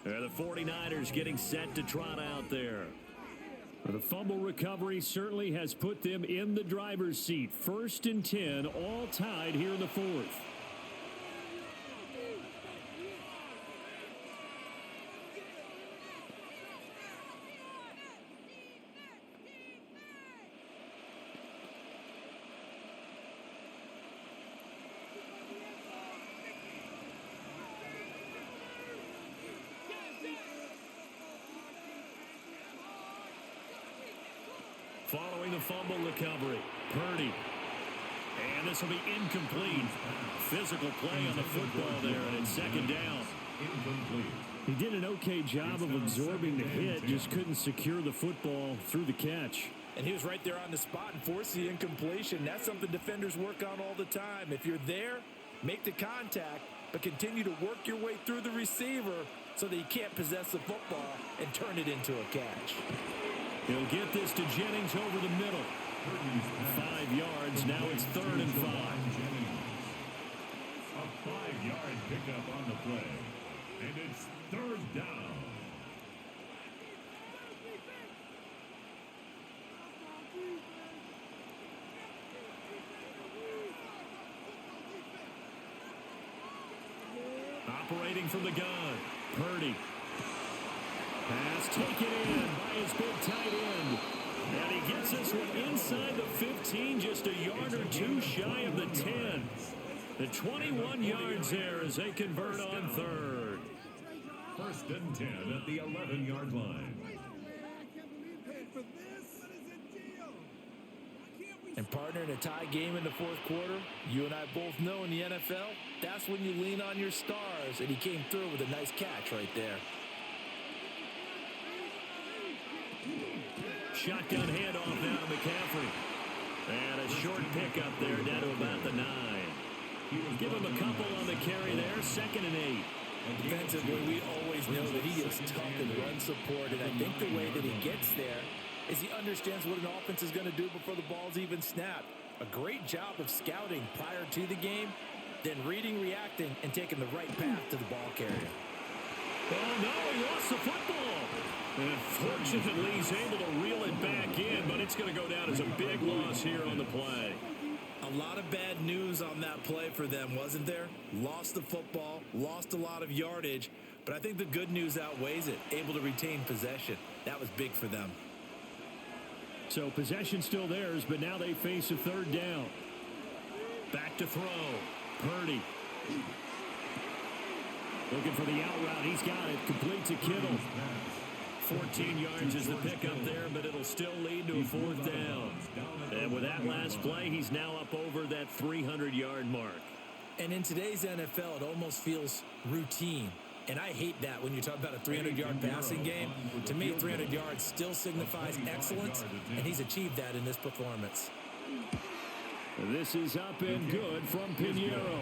The 49ers getting set to trot out there. The fumble recovery certainly has put them in the driver's seat. 1st and 10, all tied here in the 4th. Following the fumble recovery, Purdy. And this will be incomplete. Physical play on the football there, and it's 2nd down. Incomplete. He did an okay job of absorbing the hit, just couldn't secure the football through the catch. And he was right there on the spot and forced the incompletion. That's something defenders work on all the time. If you're there, make the contact, but continue to work your way through the receiver so that you can't possess the football and turn it into a catch. He'll get this to Jennings over the middle. 5 yards. Now it's 3rd and 5. A 5-yard pickup on the play. And it's 3rd down. Operating from the gun. Purdy. Pass taken in by his big tight end. And he gets this one inside the 15, just a yard or 2 shy of the 10. The 21 yards there as they convert on 3rd. 1st and 10 at the 11-yard line. And partner, in a tie game in the 4th quarter, you and I both know in the NFL, that's when you lean on your stars. And he came through with a nice catch right there. Shotgun handoff now to McCaffrey. And a short pickup there down to about the 9. Give him a couple on the carry there. 2nd and 8. Defensively, we always know that he is tough in run support. And I think the way that he gets there is he understands what an offense is going to do before the ball's even snapped. A great job of scouting prior to the game, then reading, reacting, and taking the right path to the ball carrier. Oh, no, he lost the football. And fortunately, he's able to reel it back in, but it's going to go down as a big loss here on the play. A lot of bad news on that play for them, wasn't there? Lost the football, lost a lot of yardage, but I think the good news outweighs it. Able to retain possession. That was big for them. So possession still theirs, but now they face a 3rd down. Back to throw. Purdy. Looking for the out route. He's got it. Complete to Kittle. 14 yards is the pickup there, but it'll still lead to a 4th down. And with that last play, he's now up over that 300-yard mark. And in today's NFL, it almost feels routine. And I hate that when you talk about a 300-yard passing game. To me, 300 yards still signifies excellence, and he's achieved that in this performance. This is up and good from Pinheiro.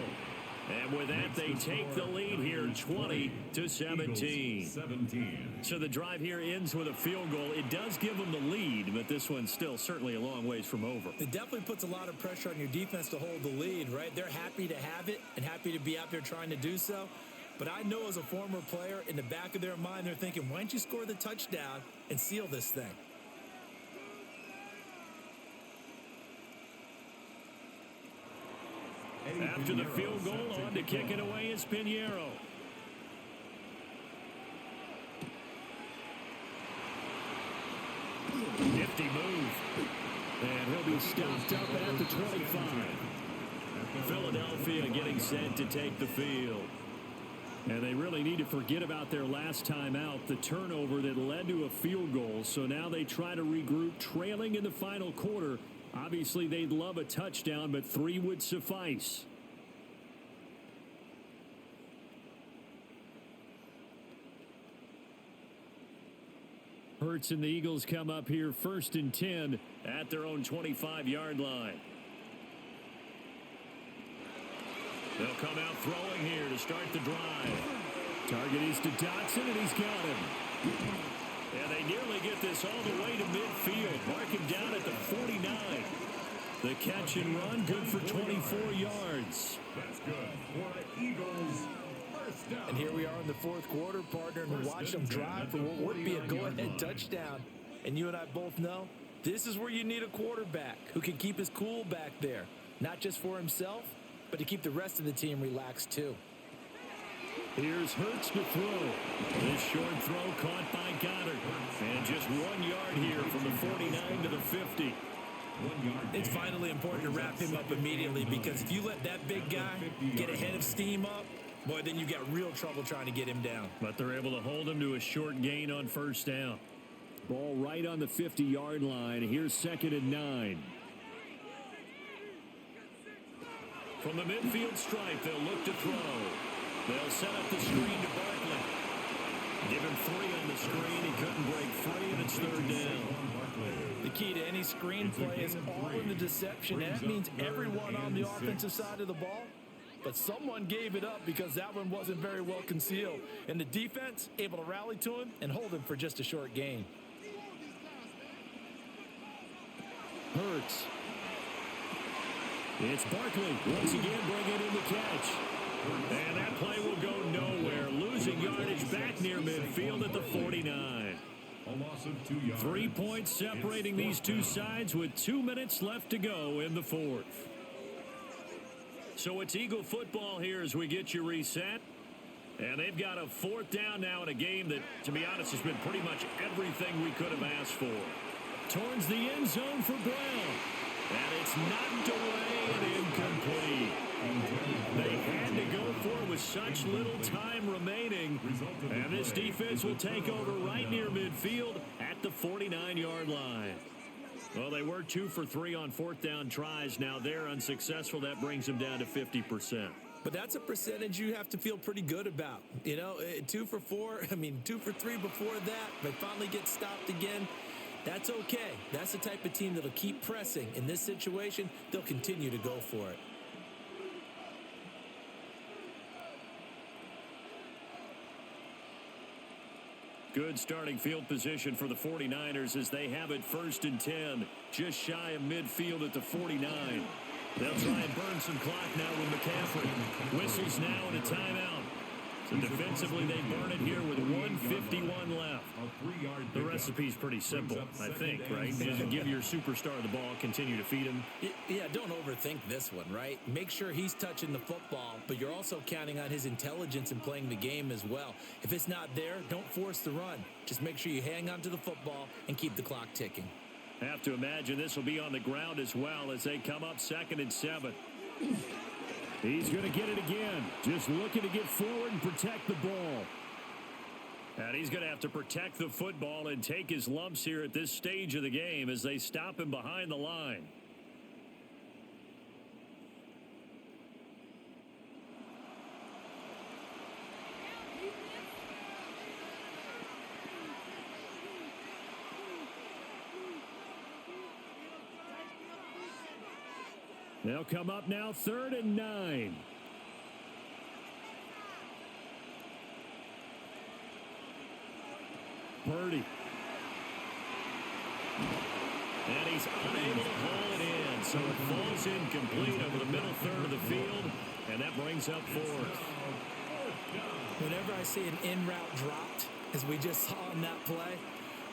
And with that, they take the lead here, 20-17. So the drive here ends with a field goal. It does give them the lead, but this one's still certainly a long ways from over. It definitely puts a lot of pressure on your defense to hold the lead, right? They're happy to have it and happy to be out there trying to do so. But I know as a former player, in the back of their mind, they're thinking, why don't you score the touchdown and seal this thing? After the field goal, on to kick it away is Pinheiro. Nifty move. And he'll be stopped up at the 25. Philadelphia getting set to take the field. And they really need to forget about their last time out, the turnover that led to a field goal. So now they try to regroup, trailing in the final quarter. Obviously, they'd love a touchdown, but 3 would suffice. Hurts and the Eagles come up here 1st and 10 at their own 25-yard line. They'll come out throwing here to start the drive. Target is to Dotson, and he's got him. And they nearly get this all the way to midfield. Mark him down at the 49. The catch and run, good for 24 yards. That's good for Eagles. First down. And here we are in the 4th quarter, partner, and watch them drive for what would be a go-ahead touchdown. And you and I both know this is where you need a quarterback who can keep his cool back there, not just for himself, but to keep the rest of the team relaxed too. Here's Hurts to throw. This short throw caught by Goddard. And just 1 yard here from the 49 to the 50. It's vitally important to wrap him up immediately, because if you let that big guy get ahead of steam up, boy, then you got real trouble trying to get him down. But they're able to hold him to a short gain on 1st down. Ball right on the 50-yard line. Here's 2nd and 9. From the midfield stripe, they'll look to throw. They'll set up the screen to Barkley. Give him 3 on the screen. He couldn't break free, and it's 3rd down. The key to any screen play is all in the deception. And that means everyone on the offensive side of the ball. But someone gave it up because that one wasn't very well concealed. And the defense able to rally to him and hold him for just a short gain. Hurts. It's Barkley once again bringing in the catch. And that play will go nowhere. Losing yardage back near midfield at the 49. A loss of 2 yards. 3 points separating these two sides with 2 minutes left to go in the 4th. So it's Eagle football here as we get you reset. And they've got a 4th down now in a game that, to be honest, has been pretty much everything we could have asked for. Towards the end zone for Brown. And it's knocked away and incomplete. They had to go for it with such little time remaining. And this defense will take over right near midfield at the 49-yard line. Well, they were 2 for 3 on 4th down tries. Now they're unsuccessful. That brings them down to 50%. But that's a percentage you have to feel pretty good about. You know, 2 for 4, 2 for 3 before that. They finally get stopped again. That's okay. That's the type of team that'll keep pressing. In this situation, they'll continue to go for it. Good starting field position for the 49ers as they have it 1st and 10, just shy of midfield at the 49. They'll try and burn some clock now with McCaffrey. Whistles now and a timeout. So defensively, they burn it here with 1:51 left. The recipe's pretty simple, I think, right? Just give your superstar the ball, continue to feed him. Yeah, don't overthink this one, right? Make sure he's touching the football, but you're also counting on his intelligence in playing the game as well. If it's not there, don't force the run. Just make sure you hang on to the football and keep the clock ticking. Have to imagine this will be on the ground as well as they come up 2nd and 7. He's going to get it again. Just looking to get forward and protect the ball. And he's going to have to protect the football and take his lumps here at this stage of the game as they stop him behind the line. They'll come up now 3rd and 9. Purdy. And he's unable to haul it in, so it falls incomplete over the middle third of the field, and that brings up 4th. Whenever I see an in-route dropped, as we just saw in that play,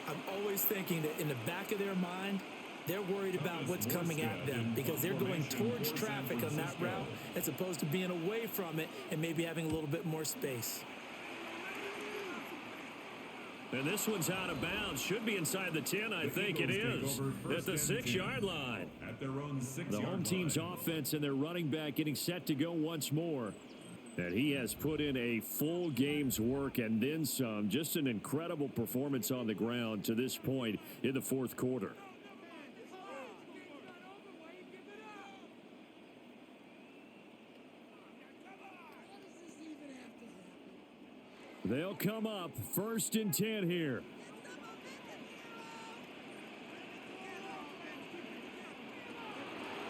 I'm always thinking that in the back of their mind, they're worried about what's coming at them because they're going towards traffic on that route as opposed to being away from it and maybe having a little bit more space. And this one's out of bounds. Should be inside the 10, I think it is. At the 6-yard line. At their own 6-yard The home team's line. offense and their running back getting set to go once more. And he has put in a full game's work and then some. Just an incredible performance on the ground to this point in the 4th quarter. They'll come up 1st and 10 here.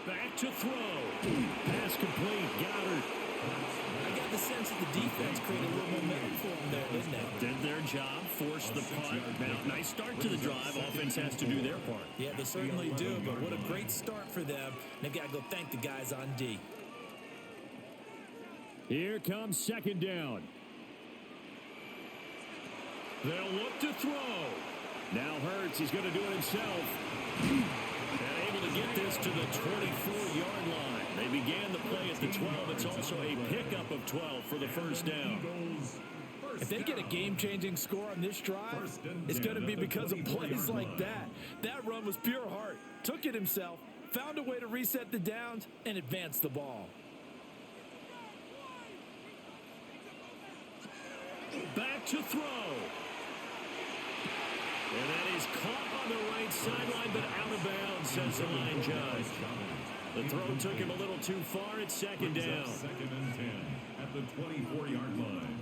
Back to throw. Pass complete. Goddard. I got the sense that the defense created a little momentum for them there, didn't they? Did their job, forced the punt. Now, nice start to the drive. Offense has to do their part. Yeah, they certainly do, but what a great start for them. They've got to go thank the guys on D. Here comes 2nd down. They'll look to throw. Now Hurts, he's going to do it himself. And able to get this to the 24-yard line. They began the play at the 12. It's also a pickup of 12 for the 1st down. If they get a game-changing score on this drive, it's going to be because of plays like that. That run was pure heart. Took it himself, found a way to reset the downs, and advance the ball. Back to throw. And that is caught on the right sideline, but out of bounds, says the line judge. The throw took him a little too far. It's 2nd down. 2nd and 10 at the 24-yard line.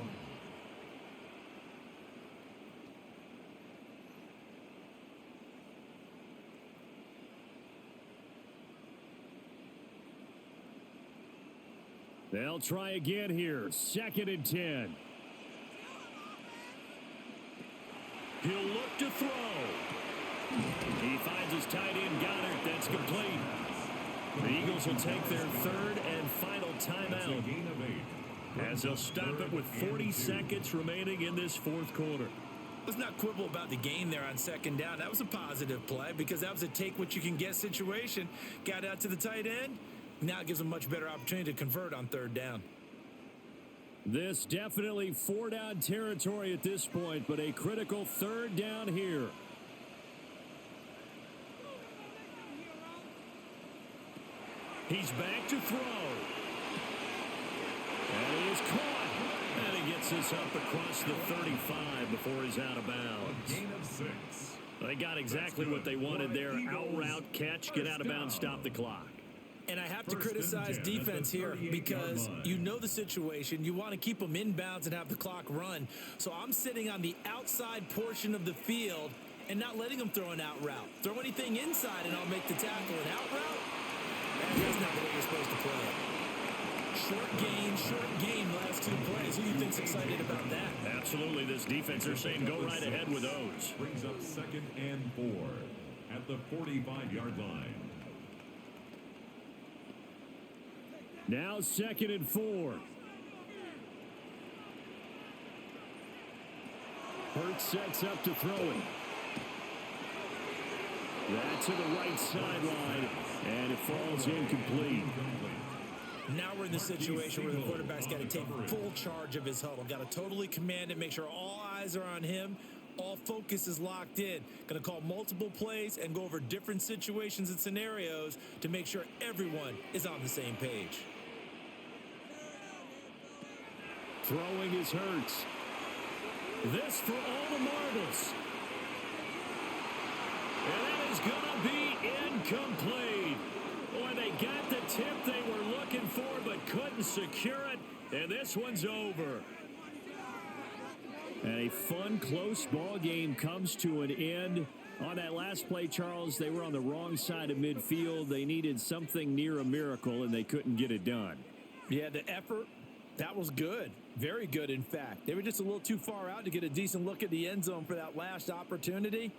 They'll try again here. 2nd and 10. He'll look to throw. He finds his tight end, Goddard. That's complete. The Eagles will take their 3rd and final timeout as they'll stop it with 40 seconds remaining in this 4th quarter. Let's not quibble about the gain there on 2nd down. That was a positive play because that was a take-what-you-can-get situation. Got out to the tight end. Now it gives them a much better opportunity to convert on 3rd down. This definitely 4-down territory at this point, but a critical 3rd down here. He's back to throw. And he is caught. And he gets this up across the 35 before he's out of bounds. Gain of 6. They got exactly what they wanted there. Out route catch, get out of bounds, stop the clock. And I have to criticize defense here because you know the situation. You want to keep them inbounds and have the clock run. So I'm sitting on the outside portion of the field and not letting them throw an out route. Throw anything inside and I'll make the tackle. An out route? That's not the way you're supposed to play it. Short game, last 2 plays. Who do you think's excited about that? Absolutely. This defense are saying go right ahead with those. Brings up 2nd and 4 at the 45-yard line. Now 2nd and 4. Hurts sets up to throw it. That's to the right sideline, and it falls incomplete. Now we're in the situation where the quarterback's got to take full charge of his huddle. Got to totally command it, make sure all eyes are on him. All focus is locked in. Going to call multiple plays and go over different situations and scenarios to make sure everyone is on the same page. Throwing is Hurts. This for all the marbles. And that is going to be incomplete. Boy, they got the tip they were looking for but couldn't secure it. And this one's over. And a fun, close ball game comes to an end. On that last play, Charles, they were on the wrong side of midfield. They needed something near a miracle, and they couldn't get it done. Yeah, the effort, that was good. Very good, in fact. They were just a little too far out to get a decent look at the end zone for that last opportunity.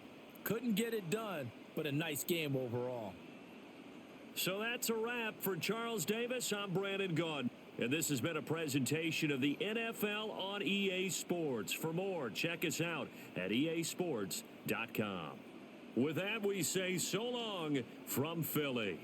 Couldn't get it done, but a nice game overall. So that's a wrap for Charles Davis. I'm Brandon Gaudin. And this has been a presentation of the NFL on EA Sports. For more, check us out at easports.com. With that, we say so long from Philly.